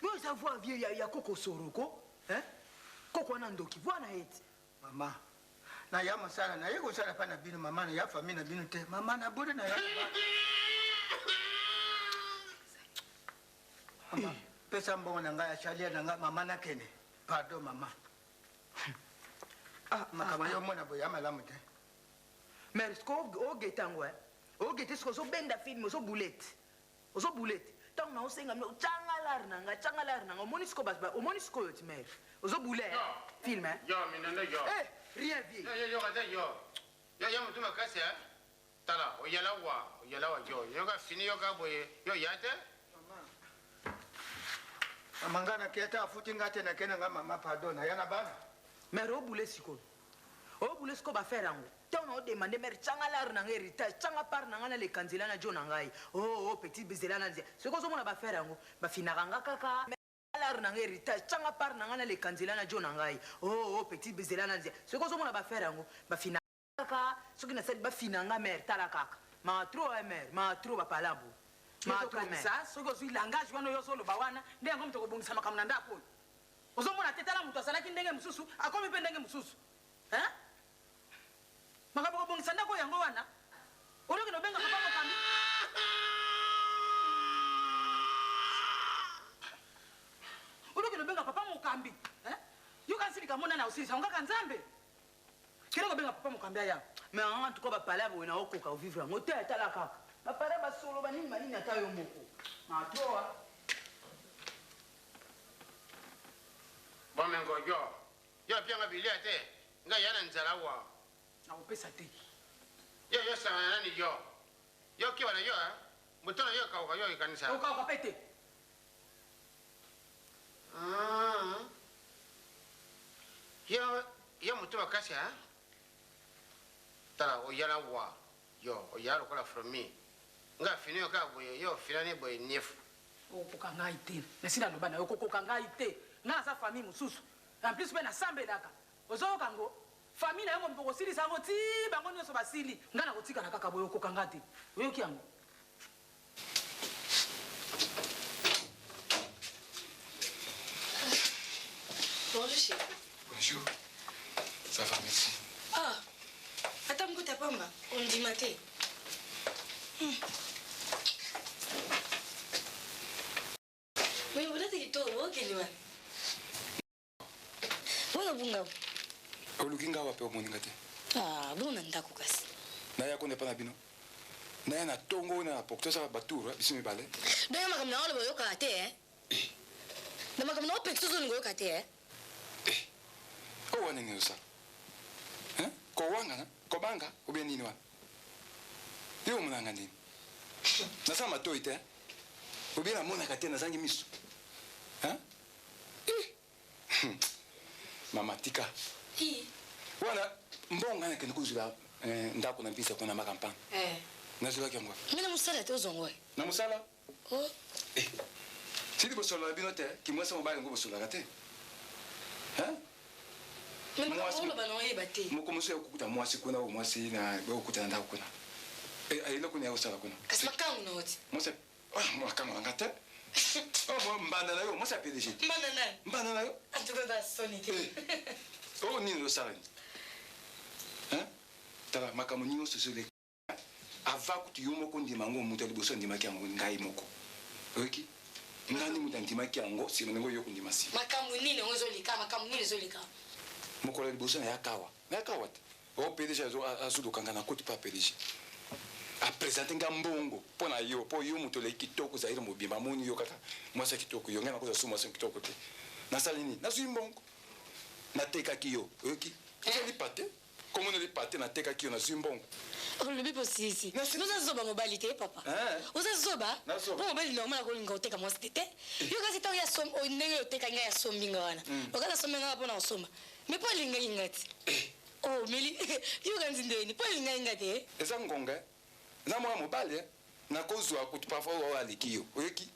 S8: yo savoir vie ya koko soroko, hein? Koko na ndoki, bwana eti.
S10: Mama. Na ya masala na yeko sala pana bino mama na ya famille na bino te. Mama na bude na ya. Mama, pesa mbongo na ngaya chalia na ngaya mama na kene. Pardon mama. Makama yo mona boya malamu te.
S8: Mais ko o getangwa. O gete sko so benda film so bullet. Oso bullet. Tant na osenga no changalar nanga omonisko basba omonisko yoti mer. Oso bullet film hein.
S11: Yo minanda yo.
S8: Rien vie.
S11: Yo kada yo. Yo mutuma kasi hein. Tala o yala wa yo ga fini yo ga boye yo yate.
S10: Amangana kieta afuti ngate na kena nga mama pardon yana bana.
S8: Mais o bullet siko. O bullet siko ba faire ango. Tant on demande mer changalar nanga héritage changa par nanga na le kanzela na jona ngai. Oh petit bezela na nzia. Ce ko so mona ba faire ango ba finaranga kaka lar nanga héritage changa par nanga na le kanzela na jona ngai. Oh petit bezela na nzia. Ce ko so mona ba faire ango ba finaranga kaka soki na sali ba finanga mer tala kaka. Ma trop ba palambo.
S2: Ça, ce que je langage, je suis solo bawana, ndé ngom to bongisa makamna ndako. Ozomona tetala mutu asalaki ndenge mususu, akomi pe ndenge mususu. Hein? Makabo bongisa ndako yango wana. Oloki no benga papa mokambi. Oloki no benga papa mokambi, hein? Yo kansili kamona na usisa, ngaka nzambe. Kile ko benga papa mokambi aya.
S8: Mais en tout cas ba palabo na okoka vivre ngo te tala kaka. Bapare basolo banini ata yo moko na toa
S11: Bomengo yo pianga biliate nga yana nzala wa
S2: na upesa te
S11: yo sana nani yo kiwa na yo mutona yo ka yo kanisa
S2: ka pete
S11: yo mutuma kasi ha tala o yana wa yo o yaro kola from me nga fini yo ka boye yo finane boye nefu
S2: o kokanga ite na sina no bana yo kokanga ite na sa famille mususu en plus pe na sambe daka ozo kango famille na yo mboko sili sango ti bango nyoso basili nga na kotika na kaka boye kokanga te yo kiango
S1: Bonjour chef.
S7: Bonjour. Ça va, merci.
S1: Attends, m'écoute pas, on dit maté. Mais vous êtes tout, ok, Liman. Voilà, bunga.
S7: Olukinga wape omoninga te.
S1: Bon, on a kasi.
S7: Na ya konde pa na bino. Na ya na tongo na pokto sa baturo biso mibale.
S1: Daya makamna wala boyo kate Na makamna o pekso zo ngoyo kate
S7: O wana ni usa. Ko wanga na ko banga obe nini wa. Yo munanga nini. Na sama toite. Obe na mona kate na zangi miso. Mama tika. Wana mbonga na kenukuzula ndako na mpisa kuna makampani. Nazula kyangwa.
S1: Mina musala te ozongwe.
S7: Na musala?
S1: Oh.
S7: Sidi bosola binote kimwesa mobile ngo bosola kate. Hein? Mukomuso ya kukuta mwasi kuna o mwasi na okuta ndako kuna. Ayilo kuna yosala kuna.
S1: Kasmakangu na oti.
S7: Mwasa mwakangu ngata. Mbanda na yo mwasa PDG. Mbanda na yo.
S1: Atuko da sonite.
S7: Oh nini yosala ni? Hein? Tala makamu nyingo sosole. Ava kuti yomo ko ndima ngo mutu liboso ndima kyango ngai moko. Oki? Ngani mutu ndima kyango sino ngo yo kundima si.
S1: Makamu nini ngozolika makamu nini zolika.
S7: Mokola liboso na yakawa. Na yakawa te. O PDG azudo kangana koti pa PDG. A présenter ngambongo pona yo po yo mutu le kitoko zaire mobimba moni yo kaka. Mwasa kitoko yo ngana ko za suma kitoko te. Na salini na zuimbongo. Na teka kiyo. Oki? Ozali pate? Comment on est parti na teka kiyo na zuimbongo?
S1: Oh, le bipo si. Nous avons zoba mobilité, papa. Vous avez zoba? Bon, mobile normal ko linga oteka mo stete. Yo kasi to ya som o ndenge oteka nga ya sombinga wana. O kana sombinga pona osoma. Me po linga ingati. Oh, mili. Yo kanzi ndeni po linga ingati.
S7: Eza ngonga. Na mwa mobile na kozwa kutupa fo wa likiyo. Oyeki?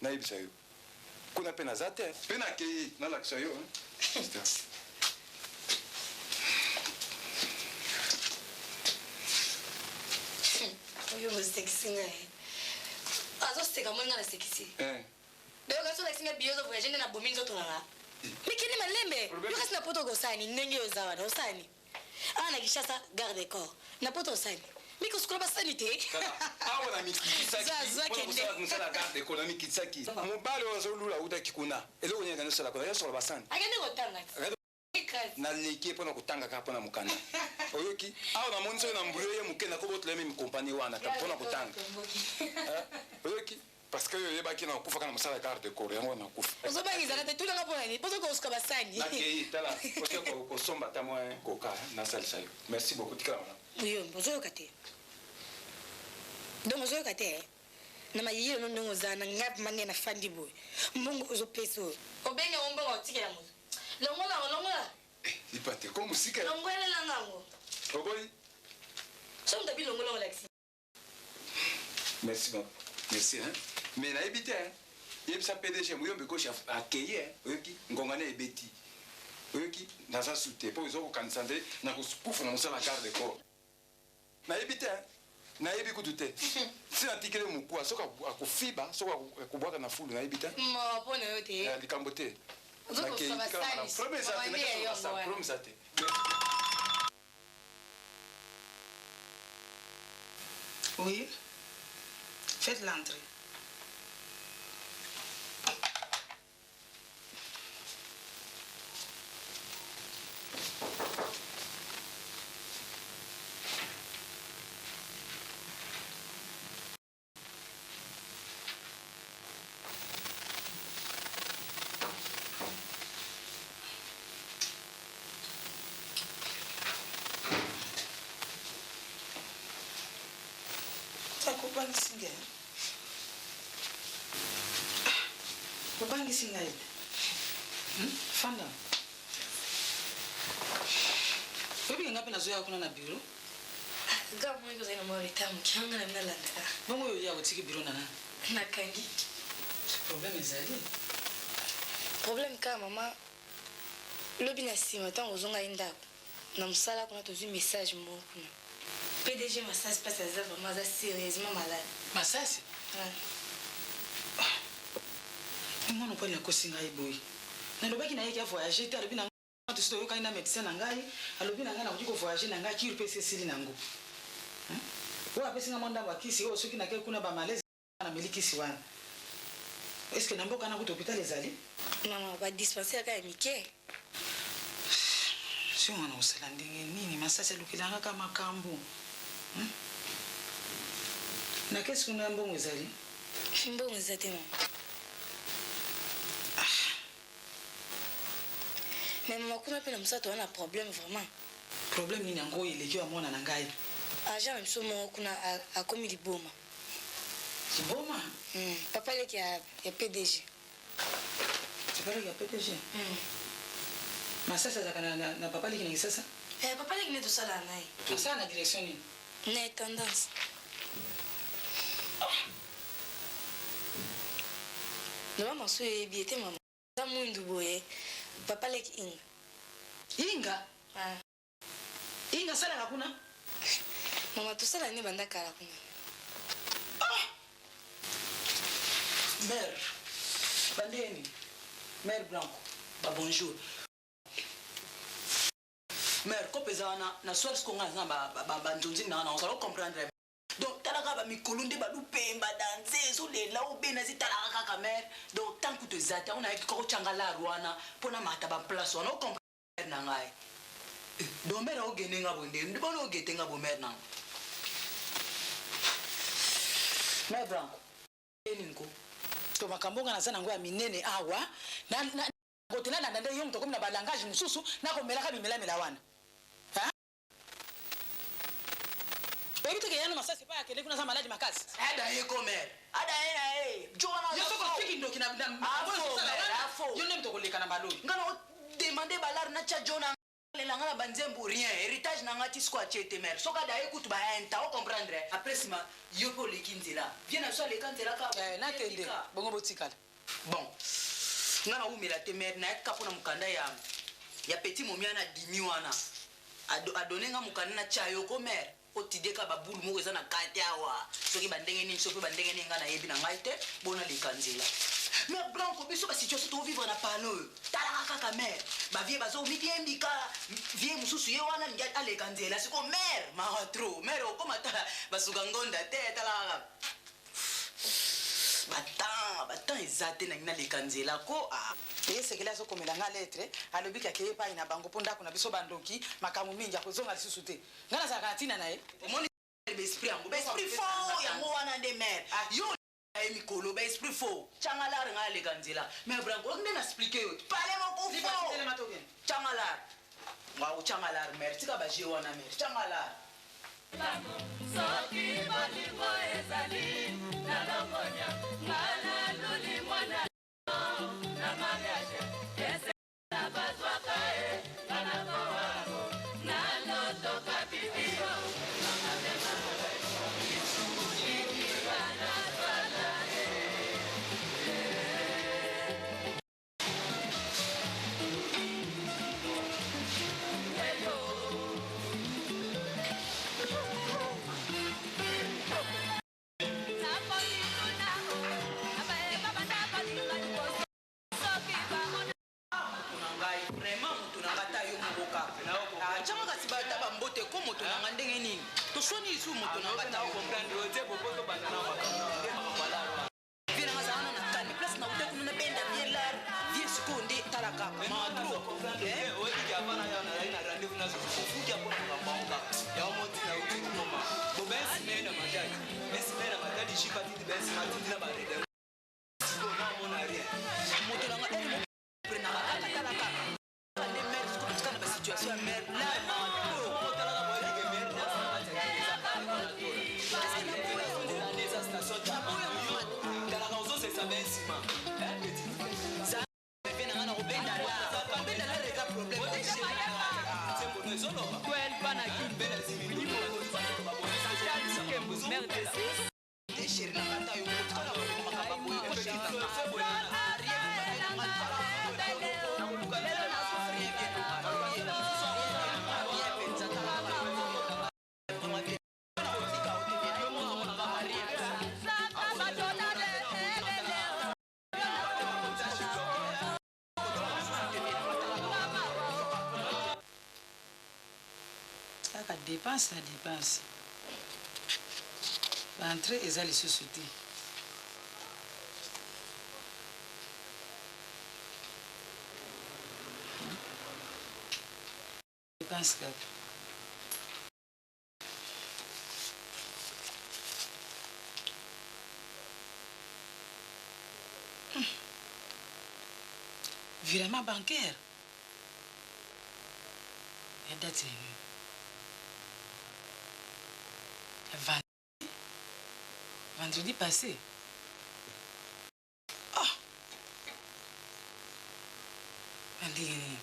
S7: Na ibisa yo. Kuna pena zate. Pena ke na laksa yo.
S1: Yo mo sexy nga. Azo seka mo nga na sexy. Deo ka so sexy nga biyo zo voyage na bominzo to nga. Mikini malembe. Yo kasi na poto go sani ndenge yo zawa do sani. Ana kishasa garde corps. Na poto sani. Miko skolo ba sanité.
S7: Awa na mikitsaki.
S1: Zaza kende.
S7: Musala garde corps na mikitsaki. Mobalo wazo lula uta kikuna. Elo nyanga no sala ko ya so ba sani.
S1: Agende go tanga.
S7: Na leki pona kutanga ka pona mukanda. Oyoki awa na monzo na mbuyo ye mukena ko botole mi compagnie wana ka pona kutanga. Oyoki parce que yo yeba ki na kufa kana musala garde corps yango na kufa.
S1: Ozobangiza na tetula nga pona ni. Pozo ko uska basani.
S7: Na ke tala ko somba ta mo ko ka na salsa yo. Merci beaucoup tikala mama.
S1: Yo bozo kate. Donc bozo kate. Na mayiyo no ngozana ngap mangena fandi boy. Mbongo ozo peso. Obenge ombongo otikela mo. Longola.
S7: Ipate ko musika.
S1: Longola langango.
S7: Oboy.
S1: So ndabi longola laksi.
S7: Merci bon. Merci hein. Mais na ebité hein. Yebisa PDG muyombe ko chef akeye oyoki ngongane ebeti. Oyoki naza sute po zo ko kansande na ko kufu na musala garde corps. Na ebité hein. Na ebi kudute. Si na tikele mukua soka akufiba soka kubwaka na fulu na ebité.
S1: Mo pone yote.
S7: Likambote.
S8: Oui, faites l'entrée. Ubangisi ngai. Fanda. Wewe ngapi nazoea kuna na biro?
S1: Gamu niko zaina mwa tamu kianga na mnalanda.
S8: Bongo yo ya utiki biro na nani?
S1: Na kangi.
S8: Problème ezali.
S1: Problème ka mama. Lobi na sima tango zonga indako. Na musala kuna tozu message mo kuna. PDG massage passe à zéro, mais c'est sérieusement malade.
S8: Massage? Moi non pas la kosinga iboy. Na lobaki na yeki a voyager ta lobi na to sto yoka ina médecin na ngai, alobi na ngai na ko voyager na ngai ki rupese sili nango. Wa pesinga monda wa kisi o soki na ke kuna ba malaise na miliki siwana. Est-ce que namboka na ko hôpital ezali?
S1: Mama ba dispensaire ka mike.
S8: Si on a usala ndenge nini masasa lukilanga kama kambo. Na qu'est-ce qu'on a mbongo ezali?
S1: Mbongo ezate mama. Mais maman kuna pena musato wana problème vraiment.
S8: Problème nini yango ileki wa mwana na ngai?
S1: Aja mso mo kuna akomi liboma.
S8: Liboma?
S1: Papa leki ya PDG.
S2: Papa ya PTG. Masasa zaka na papa liki na sasa?
S1: Papa liki ne to sala nae.
S2: Sasa na direction ni.
S1: Na tendance. Ndio mama so ebiete mama. Za mundu boye. Papa liki inga.
S2: Inga? Inga sala hakuna?
S1: Mama to sala ni banda kala kuna.
S2: Mère, bandeni. Mère Blanco, bonjour. Mère, ko peza na soir ce qu'on a ba ndonzi na on va comprendre. Donc talaka ba mikolunde ba lupemba danser zo le la obena zitalaka kaka mère. Donc tant que tu zata on a ko changala rwana pona mata ba place on comprendre na ngai. Donc mère o gene nga bonde, ndibona o gete nga bo mère na. Mère Blanco. Eninko. To makambonga na sana ngoya minene awa na ngotena na ndande yo mtoko na balangage mususu na komela ka bimela wana ha wewe to kiyano masasi pa yakele kuna za maladi makasi ada yeko mer ada jona yo ko fiki ndo kina afo yo ne mtoko leka na baloi ngana demander balar na cha jona lelanga na banzembo rien héritage na ngati squat chete mer soka da écoute ba enta o comprendre après sima yo ko lekinzela viens so le kanzela ka na tende bongo botikala bon ngana umela te mer na kapona mukanda ya petit momiana dimi wana adonenga mukanda na chayo ko mer otideka babulu moko eza na kati awa soki bandenge nini soki bandenge nini ngana yebi na ngai te bona lekanzela. Mais Blanco, biso ba situation to vivre na pano. Tala kaka mère. Ba vie bazo midi embika. Vie mususu ye wana ngi ale kanzela siko mère. Ma trop. Mère okoma ta basuka ngonda te tala. Batan ezate na ngina le kanzela ko ese kila so komela nga lettre alobika ke pa ina bango ponda kuna biso bandoki makamu minja ko zonga lisusu te. Ngana za katina na ye. Omoni l'esprit yango. Esprit fort yango wana de mère. Yo mikolo ba esprit faux changalar nga le kanzela mais Blanco ngena expliquer yo parler moko faux changalar wa changalar merci ka ba je wana merci changalar soki bolingo ezali na longonya ngala luli mwana na mariage ese na bazwaka kana ko na loto kabibio soni isu moto na ngata o comprendre o tebo poto banana wa vina ngazana na tani plus na uteku na benda biela vie seconde talaka ma tro o di javana ya na ina rendez-vous na fuja kwa ngambanga ya monti na uti mama bo besi mena madadi shipa titi besi matindi na barede siko na mona rien moto na ngata mo prena kaka talaka kande mer ko tukana ba situation ya mer la ma tro talaka bo ke mer ça dépense. L'entrée est à l'issue. Dépense cap. Virement bancaire. Et date vendredi passé. Oh.
S8: ndenge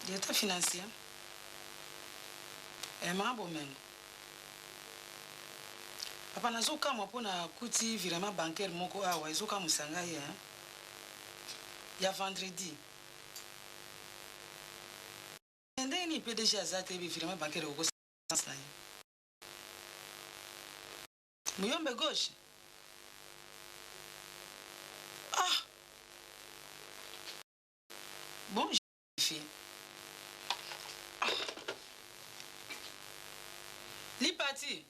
S8: directeur financier ema bomengo papa nazokamwa mpona kuti virement bancaire moko awa ezokamwisa ngai ya vendredi ndenge nini pdg aza te virement bancaire ekokosans na ye muyombe gauche bon fille lipati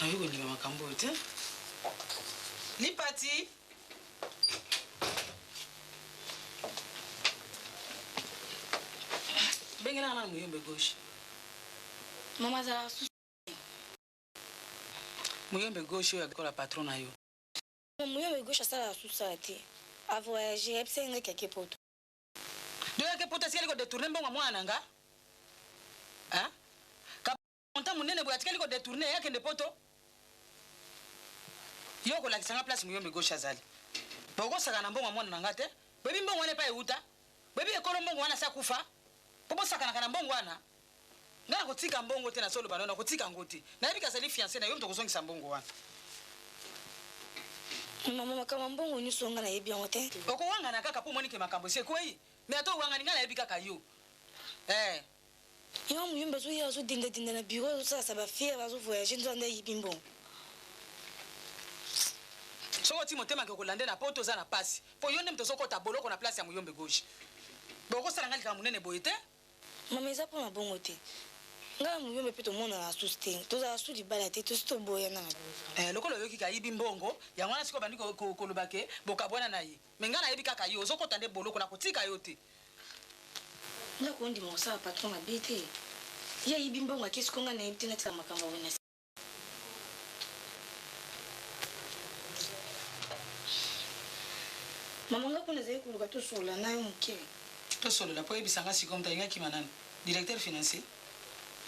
S8: nayo kolinga makambo te lipati bengela na muyombe gauche
S1: mama za
S8: muyombe gauche oyo akola patron na yo
S1: muyombe gauche asala susa te a voyager epse nge keke poto
S8: do yake poto sikali ko détourner mbongo mwana nga hein ka monta munene boya tikali ko détourner yake nde poto yo ko lakisanga place muyombe gauche azali boko saka na mbongo mwana nga te bebi mbongo wana pa euta bebi ekolo mbongo wana sa kufa popo saka na kana mbongo wana ngana kotika mbongo te na solo banona kotika ngoti na yebika sali fiancé na yo mto kozongisa mbongo wana
S1: mama kama mbongo nyuso nga na yebi yango te
S8: oko wanga na kaka po monike makambo se kwei me ato wanga ninga na yebi kaka yo
S1: yo muyombe zo ya zo dinda na bureau ça ça va faire va zo voyager ndo anda yebi mbongo
S8: soko ti motema ke kolande na poto za na pasi po yo ndem to soko ta boloko na place ya muyombe gauche boko sala ngali ka munene boye te
S1: mama eza po na bongo te nga muyombe pe to mona na suste to za su di bala te to sto boya na
S8: lokolo yoki ka yibi mbongo ya ngwana siko bandi ko lobake boka bona na yi menga na yebi kaka yo soko tande boloko na kotika yo te
S1: nga ko ndi mo sa patron na bete ya yibi mbongo akisi ko nga na yebi na tsama kamba wona mama nga kuna zai kuluka to sola na yo mke
S8: to solo la po ebisanga siko mtalinga kima nani directeur financier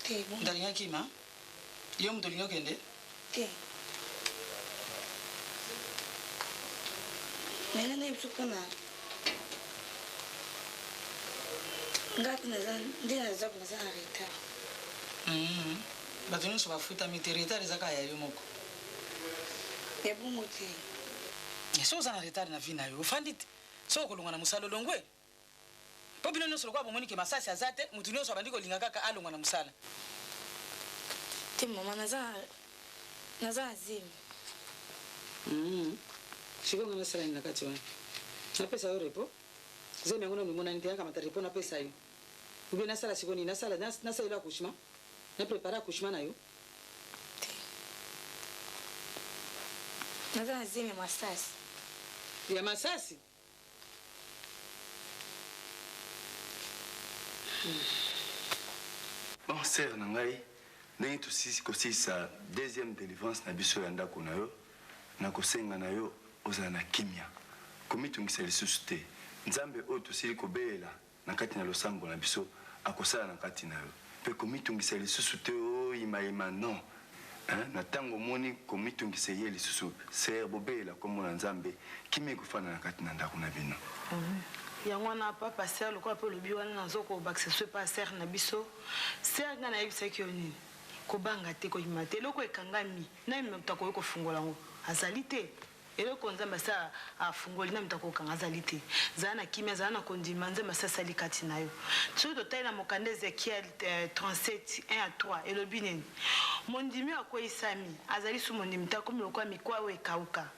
S1: te bon
S8: ndalinga kima yo mtolinga kende
S1: te nena na ibsu kuna ngati na zan ndina za kuna za areta
S8: bato nyonso bafuta mite retard ezaka ya yo moko
S1: ya bongo te
S8: so oza na retard na vi na yo ofandi te so okolongwa na mosala olongwe po bino nyonso lokola bomonike masasi aza te motu nyonso abandi kolinga kaka alongwa na mosala
S1: te mama naza azimi
S8: sikonga nasalani na kati wana napesa yo repo zemi yango nano emonani te yakamata repo napesa yo ube nasala sikoni nasalelo accouchement naprépare accouchement na yo
S1: naza azimi masasi
S8: ya masasi
S12: bon sere na ngai ndenge tosisi kosilisa deuxième délivrance na biso ya ndako na yo na kosenga na yo ozala na kimia komitungisa lisusu te nzambe oyo tosili kobelela na kati na losambo na biso akosala na kati na yo mpe komitungisa lisusu te oyimayima non na ntango omoni komitungisa ye lisusu sere bobelela kombo na nzambe kimia ekofanda na kati na ndako na bino
S2: yango wana papa ser lokola mpe olobi wana nazokobakisa so epa ser na biso ser nga nayebisaki yo nini kobanga te koyima te eloko ekangami nani moto akoki kofungola yango azali te eloko nzambe asa afungoli nani moto akokanga azali te zala na kimia zala na kondima nzambe asa asali kati na yo soki totali na mokanda ezekiel 37 1-3 elobi nini mondimi akweyisami azali su mondimi te akomi lokola mikwa oyo ekauka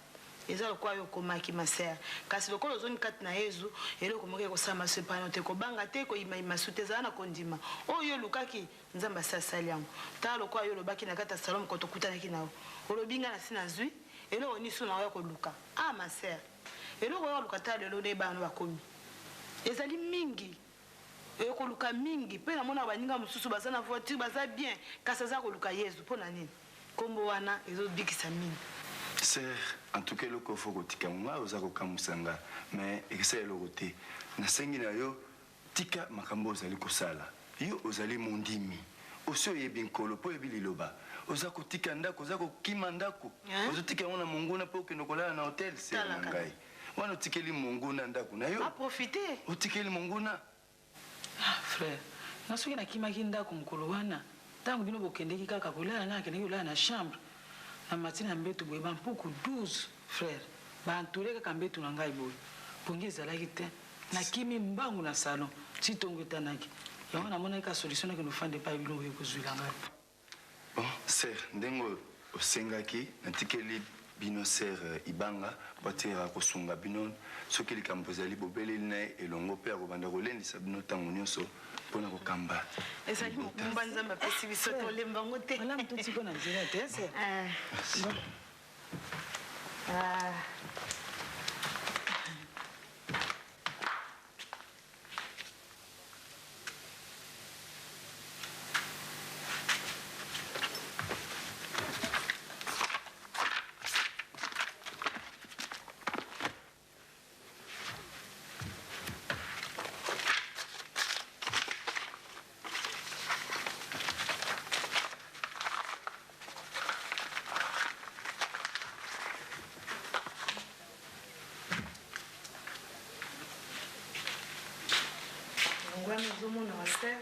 S2: eza lokola yo okomaki masere kasi lokola ozongi kati na yezu eloko moko ekosala maso epano te kobanga te koyimayima su te ezala na kondima oyo olukaki nzambe asi asali yango tala lokola yo olobaki na kati ya salon moko tokutanaki na yo olobi nga na si nazwi eloko nisu na oyo koluka masere eloko oyo oluka tala lelo nde bana bakomi ezali mingi ekoluka mingi mpe namona baninga mosusu baza na voiture baza bien kasi aza koluka yezu mpo na nini nkombo wana ezobikisa mingi
S12: Sir, en tout cas, le faut que tu as osa ko kamusanga, mais essaye le côté. Na sengi na yo tika makambo ozali kosala. Yo ozali mondimi. Oso yebi nkolo po yebi liloba. Oza ko tika ndako, oza ko kima ndako. Ozo tika wana monguna po ke nokola na hotel sir ngai. Wana tikeli monguna ndako na yo.
S8: A profiter.
S12: Otikeli monguna.
S2: Ah frère, na soki na kima ndako mkolo wana. Tangu bino bokendeki kaka kolala na kendeki kolala na chambre. Na matina mbetu boye ba mpuku 12 frère. Ba entouré kaka mbetu na ngai boye. Pongi ezalaki te. Na kimi mbangu na salon. Titongo etanaki. Yango namona ka solution ke no fande pa bino boye kozwila ngai.
S12: Bon, sir, ndengo osengaki na tikeli bino sir ibanga batira kosunga bino soki likambo ezali bobeleli na elongo mpe akobanda kolendisa bino ntango nyonso mpona kokamba
S8: ezali mokumba nzambe apesi biso tolemba ngo te
S2: wala motu tiko na nzela te sir.
S8: wana ozomona waser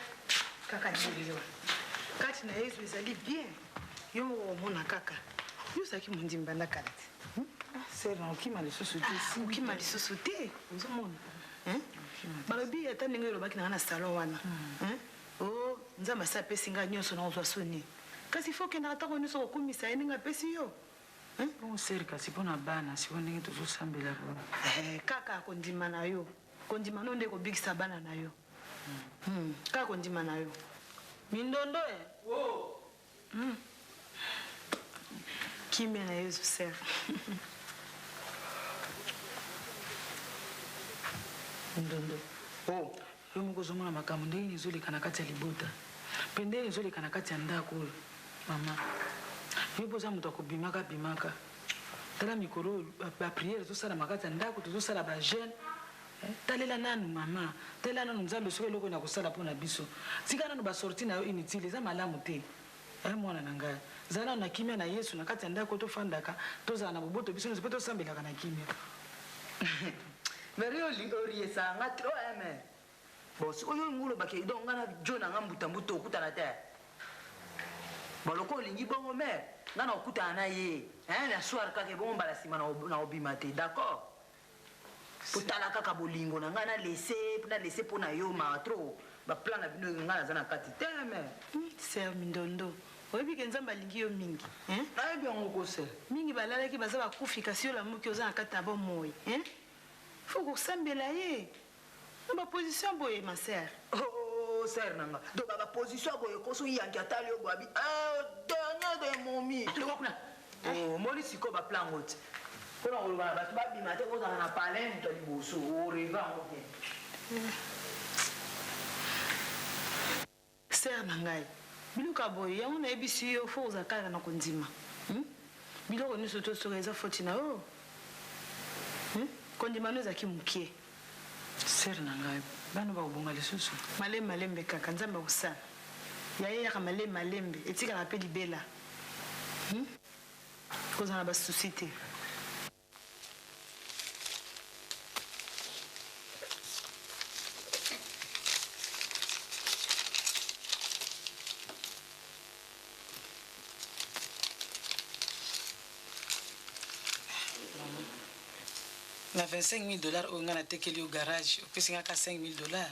S8: kaka nyoliwa kati na yesu ezali bien yo moko omona kaka yo ozalaki mondimba nda kala te
S2: ser na okima lisusu te
S8: okima lisusu te ozomona balobi ata ndenge elobaki nanga na salon wana o nzambe asi apesi ngai nyonso na ozwa soni kasi fo okendaka ntango nyonso kokumisa ye ndenge apesi yo
S2: bongo ser kasi mpo na bana siko ndenge tozosambela
S8: kaka kondima na yo kondima no nde kobikisa bana na yo kaka kondima na yo mindondo kimia na yesu ser
S2: mindondo yo moko ozomona makambo ndenge ezoleka na kati ya libota mpe ndenge ezoleka na kati ya ndako oyo mama yo mpo oza moto akobimaka bimaka tala mikolo bapriere tozosala makati ya ndako tozosala bajeune talela nanu mama talela nanu nzambe soki eloko na kosala mpo na biso tika nanu basorti na yo inutile eza malamu te mwana na ngai zala nanu na kimia na yesu na kati ya ndako tofandaka tozala na boboto biso nyonso mpe tosambelaka na kimia
S10: meri oriesanga tro eme bosi oyo ngulo bake donc nga na jo na nga mbutambuta okutana te baloko olingi bongo mer nga na okutana na ye na soir kaka ebongo mbala nsima na obima te d'accord potala kaka bolingo na nga na lese mpo na yo maa tro baplan na bino nga naza na kati te mer
S8: ser mindondo oyebi ke nzambe alingi yo mingi
S10: nayebi yango kose
S8: mingi balalaki baza bakufi kasi yo lamuki oza na kati na bomoi fo kosambela ye na baposition boye ma ser
S10: ser nanga donc baposition boye koso yanki atali yo boabi dernier de momi
S8: lokokuna
S10: omoni sikoyo baplango te mpona koloba na bato babima te kozala na palin moto ya liboso oreva yango te
S8: ser na ngai biloko ya boye yango nayebisi yo fo kozala kaka na kondima biloko nyonso tosoka eza foti na yo kondima no ezalaki mokie
S2: ser na ngai bano bakobonga lisusu
S8: malembe kaka nzambe akosala yaye yaka malembe etikala mpe libela kozala na basusi te
S2: na $25,000 oyo nga natekeli yo garage opesi nga ka $5,000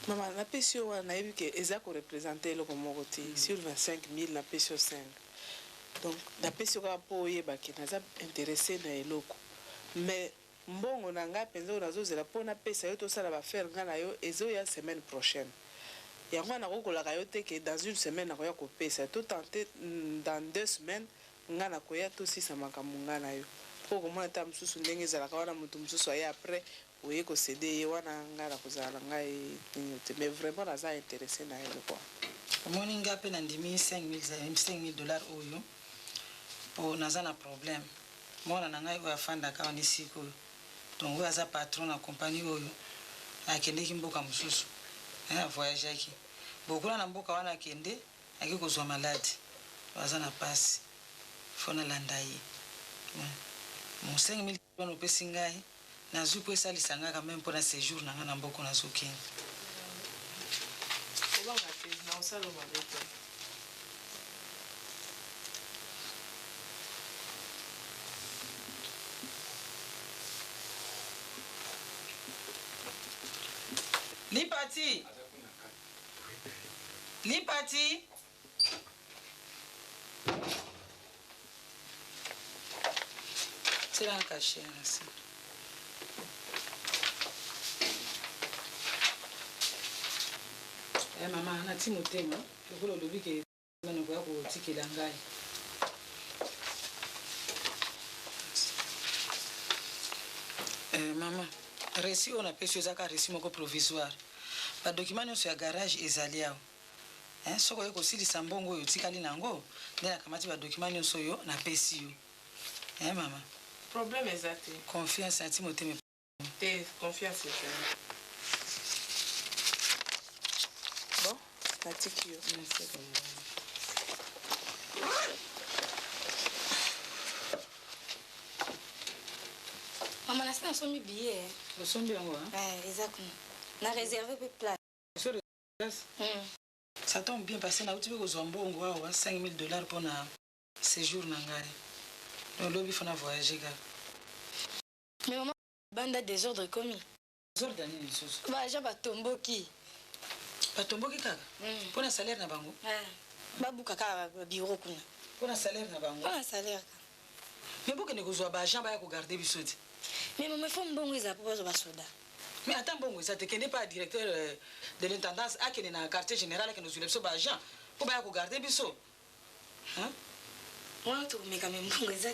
S13: mama napesi yo wana nayebi ke eza korepresente eloko moko te sur 25,000 napesi yo 5 donc napesi yo kaka mpo oyebake naza interesse na eloko mais mbongo na ngai mpenza oyo nazozela mpo napesa yo tosala bafere ngai na yo ezoya semaine prochaine yango wana nakokolaka yo te ke dans une semaine nakoya kopesa to tente dans 2 semaines ngai nakoya tosisa makambo ngai na yo mpo komona ta mosusu ndenge ezalaka wana moto mosusu aye après oye kosede ye wana ngai nakozala ngai nini te mais vraiment naza interesse na ye lokwa
S2: omoni ngai mpe nandimi $5,000 oyo mpo naza na problème mwana na ngai oyo afandaka awa nisika oyo donc oyo aza patron na compagnie oyo akendeki mboka mosusu avoyageaki bokula na mboka wana akende aki kozwa maladi aza na pasi fo nalanda ye mo 5000 wana opesi ngai nazwi po esalisa ngai quand même mpona séjour na ngai na mboka nazokende
S13: obanga te na osala mabe te
S2: Lipati! Lipati! C'est là un cachet, merci. Maman, on a dit motema. Je veux le lobby que je vais vous tirer l'angai. Maman, récit on a pêché ça car récit moko provisoire. Ba document sur garage ezali awo. Soko yeko silisa mbongo oyo tikali nango, nde nakamati ba document nyonso yo na pesi yo. Maman.
S13: Problème exact.
S2: Confiance na Timothée.
S13: Te confiance exact. Bon, tatiki yo.
S2: Merci.
S1: Maman, la semaine, on a mis billet.
S2: Vous sont bien, hein?
S1: Exactement. On a réservé pour place.
S2: Sur le place? Ça tombe bien parce que nous avons besoin de 5 000 $ pour un séjour. Nous avons besoin de voyager.
S1: Mais maman, bande de désordre commis.
S2: Désordre d'année, les choses.
S1: Bah, j'ai pas tombeau qui.
S2: Pas tombeau qui, kaka? Pour un salaire, n'a pas bango?
S1: Babou kaka, bureau, kuna.
S2: Pour un salaire, n'a pas bango?
S1: Pour un salaire.
S2: Mais pourquoi ne vous avez pas d'argent pour garder bisous?
S1: Mais maman, il faut un bon réseau pour avoir soda.
S2: Mais attends, bon, ça ne n'est pas directeur de l'intendance à qui est dans le quartier général qui nous soulève ce bagage. Pour pas garder bisous. Hein?
S1: Moi, tu me quand même bon réseau.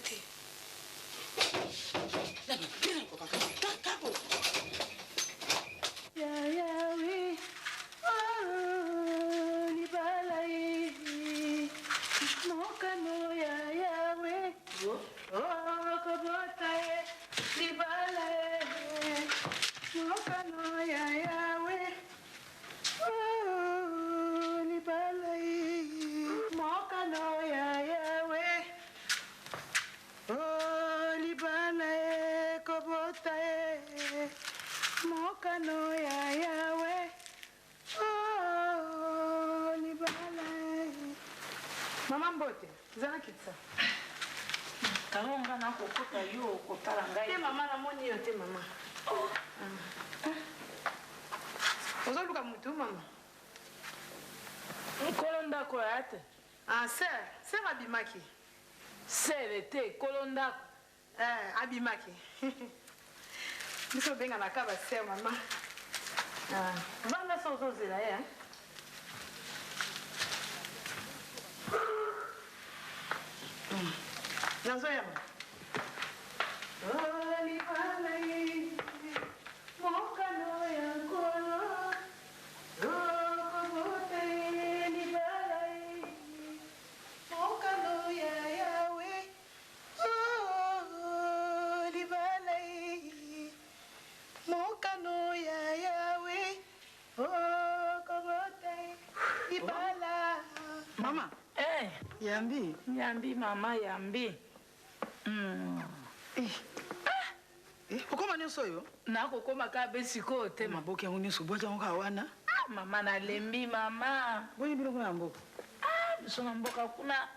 S6: Maman Bote, zana kitsa.
S8: Kalonga na kokota yo kotala ngai.
S6: Te mama na moni yo te mama. Ozo luka mutu mama.
S8: Kolonda ko ate.
S6: Ah sir abimaki.
S8: Sere te kolonda.
S6: Abimaki. Biso benga na kaba sir mama. Vanga sozo zela ya. Nazoya ma. Oli palai. Moka no ya kolo. Roko bote ni palai. Moka no ya yawe. Oli palai. Moka no ya yawe. Roko bote ni palai.
S2: Mama. Yambi.
S8: Yambi mama yambi.
S2: Ukoma nyonso yo?
S8: Nakokoma ka besiko te
S2: maboke yango nyonso bwaki yango kawana?
S8: Mama nalembi mama.
S2: Boni bino kuna mboka?
S8: Biso na mboka kuna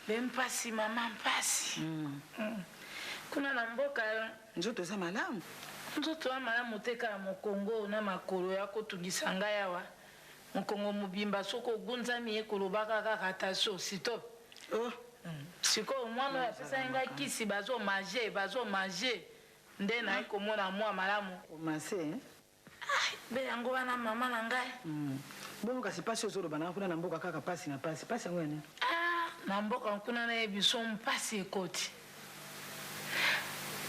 S8: bempasi mama mpasi. Kuna na mboka
S2: nzoto eza malamu.
S8: Nzoto ya malamu te kaka mokongo na makolo ya kotungisa ngai awa. Mokongo mobimba soko gunzami ye kolobaka kaka taso sito. Siko mwana apesa ngai kisi bazo manger nde na komona mwa malamu
S2: omase
S8: be yango wana mama na ngai
S2: bongo kasi pasi ozoloba na kuna na mboka kaka pasi na pasi yango ene
S8: na mboka kuna na biso mpasi ekoti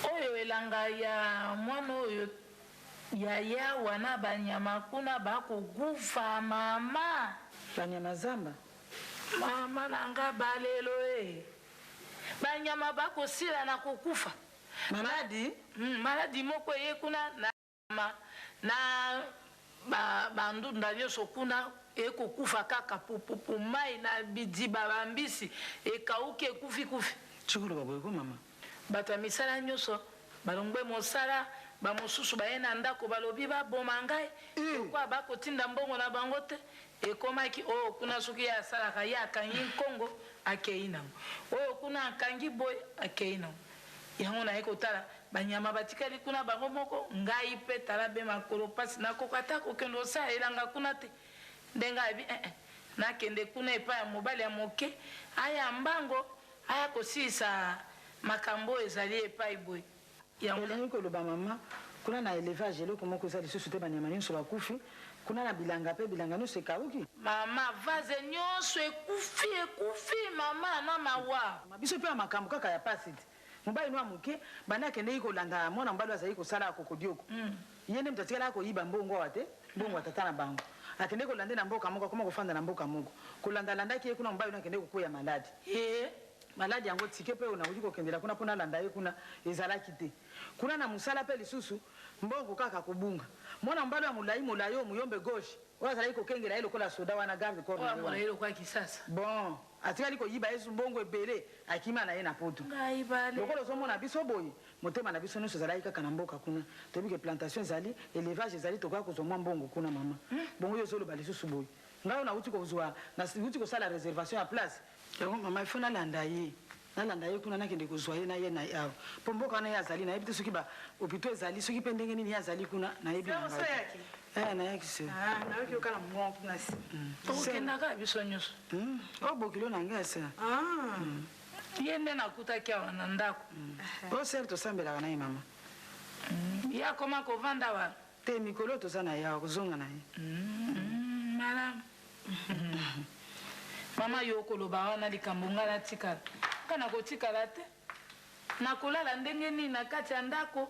S8: oyo elanga ya mwana oyo ya wana banyama kuna bakogufa mama
S2: banyama zamba
S8: mama nanga balelo
S14: banyama bakosila na kokufa
S8: maladi
S14: maladi moko ye kuna na bandunda nyonso kuna ekokufa kaka pupupu mai na bidiba bambisi ekauki ekufi
S8: chikolo baboyeko mama
S14: bato ya misala nyonso balongwe mosala bamosusu baye na ndako balobi baboma ngai ekwa bakotinda mbongo na bango te ekomaki oyo kuna soki ye asalaka ye akangi nkongo akei nango oyo kuna akangi boye akei nango yango naye kotala banyama batikali kuna bango moko ngai mpe tala be makolo mpasi nakoka ata kokende osala elanga kuna te ndenge abi nakende kuna epai ya mobali ya moke aya mbango aya kosilisa makambo ezali epai boye
S8: elingi koloba mama kuna na élevage eloko moko eza lisusu te banyama nyonso bakufi kuna na bilanga mpe bilanga nyonso ekauki
S14: mama vaze nyonso ekufi mama na mawa
S8: biso mpe ya makambo kaka ya pasi te mobali no ya moke banda akendeki kolanda mwana mobali azali kosala akokodioko ye nde moto atikala akoyiba mbongo awa te mbongo atata na bango akendeki kolande na mboka moko akoma kofanda na mboka moko kolandalandaki ye kuna mobali no akendeki kokwea maladi maladi yango tike mpe nakoki kokendela kuna mpona alanda ye kuna ezalaki te kuna na mosala mpe lisusu mbongo kaka kobunga mwana mobali ya molai oyo muyombe gauche oyo azalaki kokengela ye lokola soda wana garde corps bon atikali koyiba ye mbongo ebele akima na ye na poto lokola ozomona biso boye motema na biso nyonso ezalaki kaka na mboka kuna toyebi ke plantation ezali élevage ezali tokoka kozwa mwa mbongo kuna mama bongo oyo ozoloba lisusu boye ngai oyo nauti kosala réservation ya place yango mama ifo nalanda ye kuna nakende kozwa ye na ye na awa mpo mboka wana ye azali nayebi te soki bahopito ezali soki mpe ndenge nini ye azali kuna nayebi nayaki se
S14: okendaka biso nyonso
S8: o bokilo na ngai se
S14: ye nde nakutaki awa na ndako
S8: o sere tosambelaka na ye mama
S14: ye akoma kovanda wana
S8: te mikolo toza na ye awa kozonga na ye
S14: malamu mama yo koloba wana likambo nga natikala nga nakotikala te nakolala ndenge nini na kati ya ndako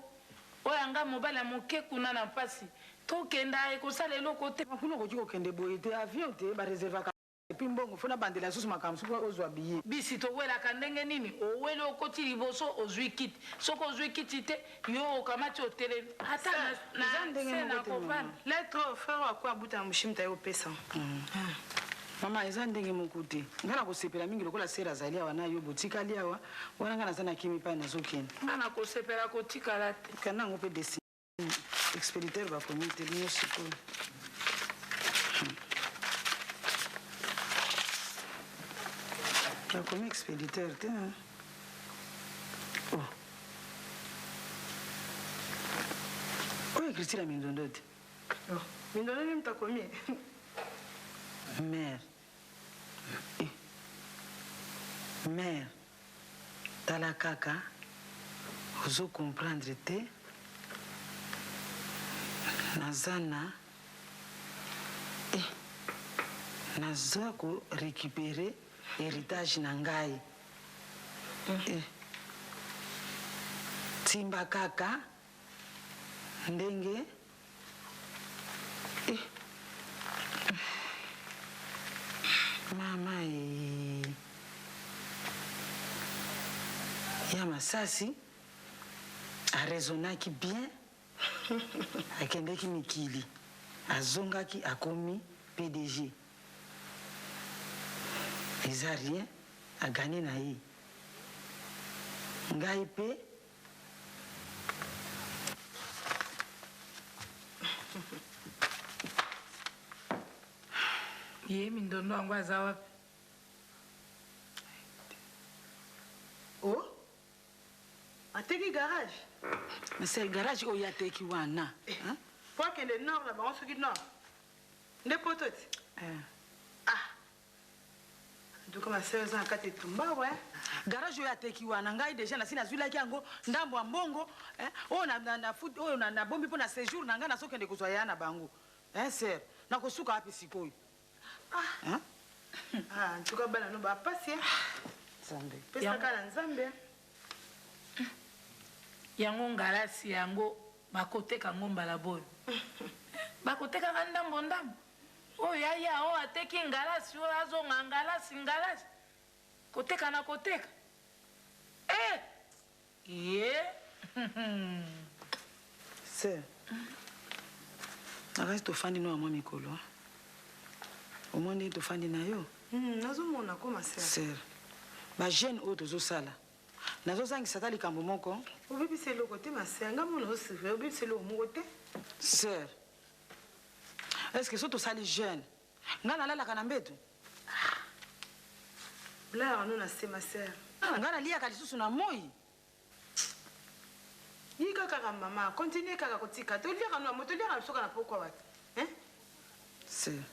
S14: oyo anga mobali ya moke kuna na mpasi tokenda ekosala eloko te
S8: kuna okoki kokende boye te avion te bareservaka epi mbongo fona bandela susu makambo soki ozwa biye
S14: bisi towelaka ndenge nini oweli okoti liboso ozwi kiti soki ozwi kiti te yo okamati otelemi ata na nakovanda
S13: lettre frère akwa abuta na moshimita ye opesa
S8: mama eza ndenge moko te ngai nakosepela mingi lokola sere azali awa na yo botikali awa wana ngai naza na kimi mpai nazokende
S14: nga nakosepela kotikala te
S8: kana yango mpe desi expéditeur bakomi te bino sikoyo bakomi expéditeur te oyo écriture ya mindondo te
S13: mindondo nini mtakomi
S8: mère tala kaka ozo comprendre te naza naza korécupérer héritage na ngai timba kaka ndenge mama ya masasi arezonaki bien akendeki mikili azongaki akomi PDG eza rien agane na ye ngai mpe
S14: ye mindondo yango aza wapi
S13: ateki garage
S8: mase garage oyo ateki wana
S13: po akende nord na bango soki nord nde poto ti ntuka masere eza na kati etumba we
S8: garage oyo ateki wana ngai deja nasi nazwilaki yango ndambo ya mbongo oyo nabombi mpo na séjour na ngai nazokende kozwa ya na bango sere nakosuka wapi sikoyo
S13: ntuka bana no bapasi pesaka na nzambe
S14: yango ngalasi yango bakoteka yango mbala boyo bakotekaka ndambo oyo aya oyo ateki ngalasi oyo azonga ngalasi koteka na koteka
S2: Sir, nakasi tofandi no amwa mikolo. Omoni tofandi na yo.
S6: Nazomona ko ma sœur.
S2: Sir, ba jeune oyo tozosala. Nazosangisa ta likambo moko.
S6: Obebisa eloko te ma sœur, nga mona osifre, obebisa eloko moko te.
S2: Sir, est-ce que so tosali jeune? Nga nalalaka na mbeto?
S6: Là, on a c'est ma sœur.
S2: Nga naliaka lisusu na moi.
S6: Yika kaka mama, continue kaka kotika. Toliaka no moto liaka bisoka na poko wat. Hein?
S2: Sir.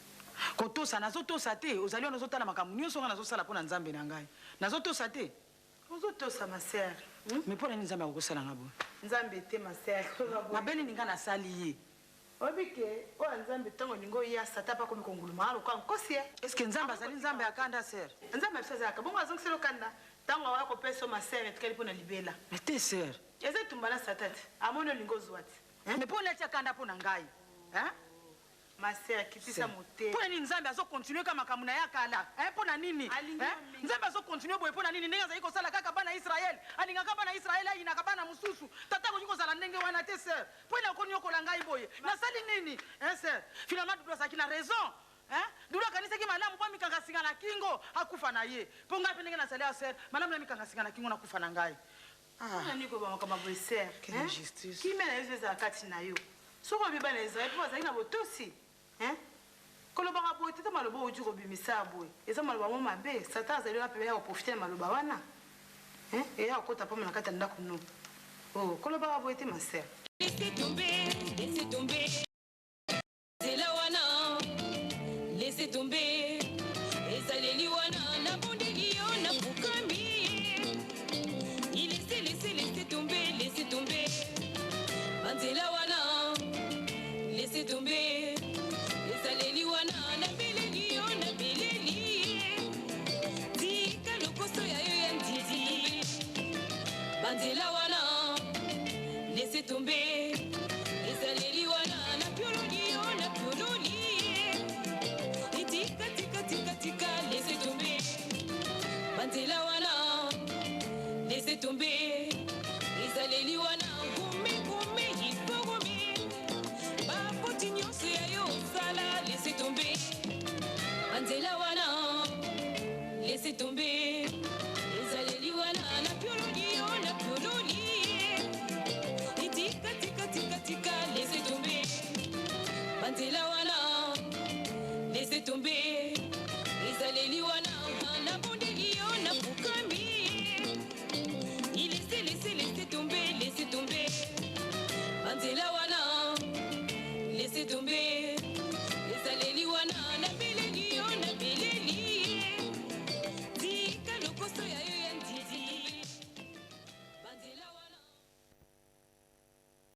S2: Kotosa nazotosa te, ozali ono zotala makambo nyonso nga nazosala pona nzambe na ngai. Nazotosa te.
S6: Ozotosa ma sœur.
S2: Mais pona ni nzambe akosala nga bo.
S6: Nzambe te ma sœur.
S2: Mabeni ninga nasali ye.
S6: Obike, o nzambe tango ningo ya sata pa komi konguluma alo kwa nkosi.
S2: Est-ce que nzambe azali nzambe akanda sœur?
S6: Nzambe bisaza ka bongo azongiselo kanda. Tango wa ko peso ma sœur etkali pona libela.
S2: Mais t'es sœur.
S6: Eze tumbala satati. Amono lingo zwati.
S2: Mais pona tia kanda pona ngai. Hein?
S6: Ma sœur kitisa mote.
S2: Pona ni nzambe azo continuer kama kamuna ya kala. Hein pona nini? Hein? Nzambe azo continuer boye pona nini? Ndenge azali kosala kaka bana Israël. Alinga kaka bana Israël ayina kaka bana mususu. Tata ko kozala ndenge wana te sœur. Pona ko nyokola ngai boye. Nasali nini? Hein sœur? Finalement tu dois na raison. Hein? Dula kanisa ki malamu kwa mikanga singa na kingo akufa na ye. Ponga pe ndenge nasali ya sœur. Malamu na mikanga singa na kingo na kufa na ngai.
S6: Ah, niko ba kama boye sœur.
S2: Quelle injustice.
S6: Ki mena yezo za kati na yo. Soko biba na Israël po azali na botosi. Hein? Kolobaka boye tete maloba oju ko bimisa boye. Eza maloba mo mabe, sata azali na pe ya profiter maloba wana. Hein? Et ya okota pa na kata ndako no. Oh, kolobaka boye te ma sœur.
S15: Laissez tomber, laissez tomber.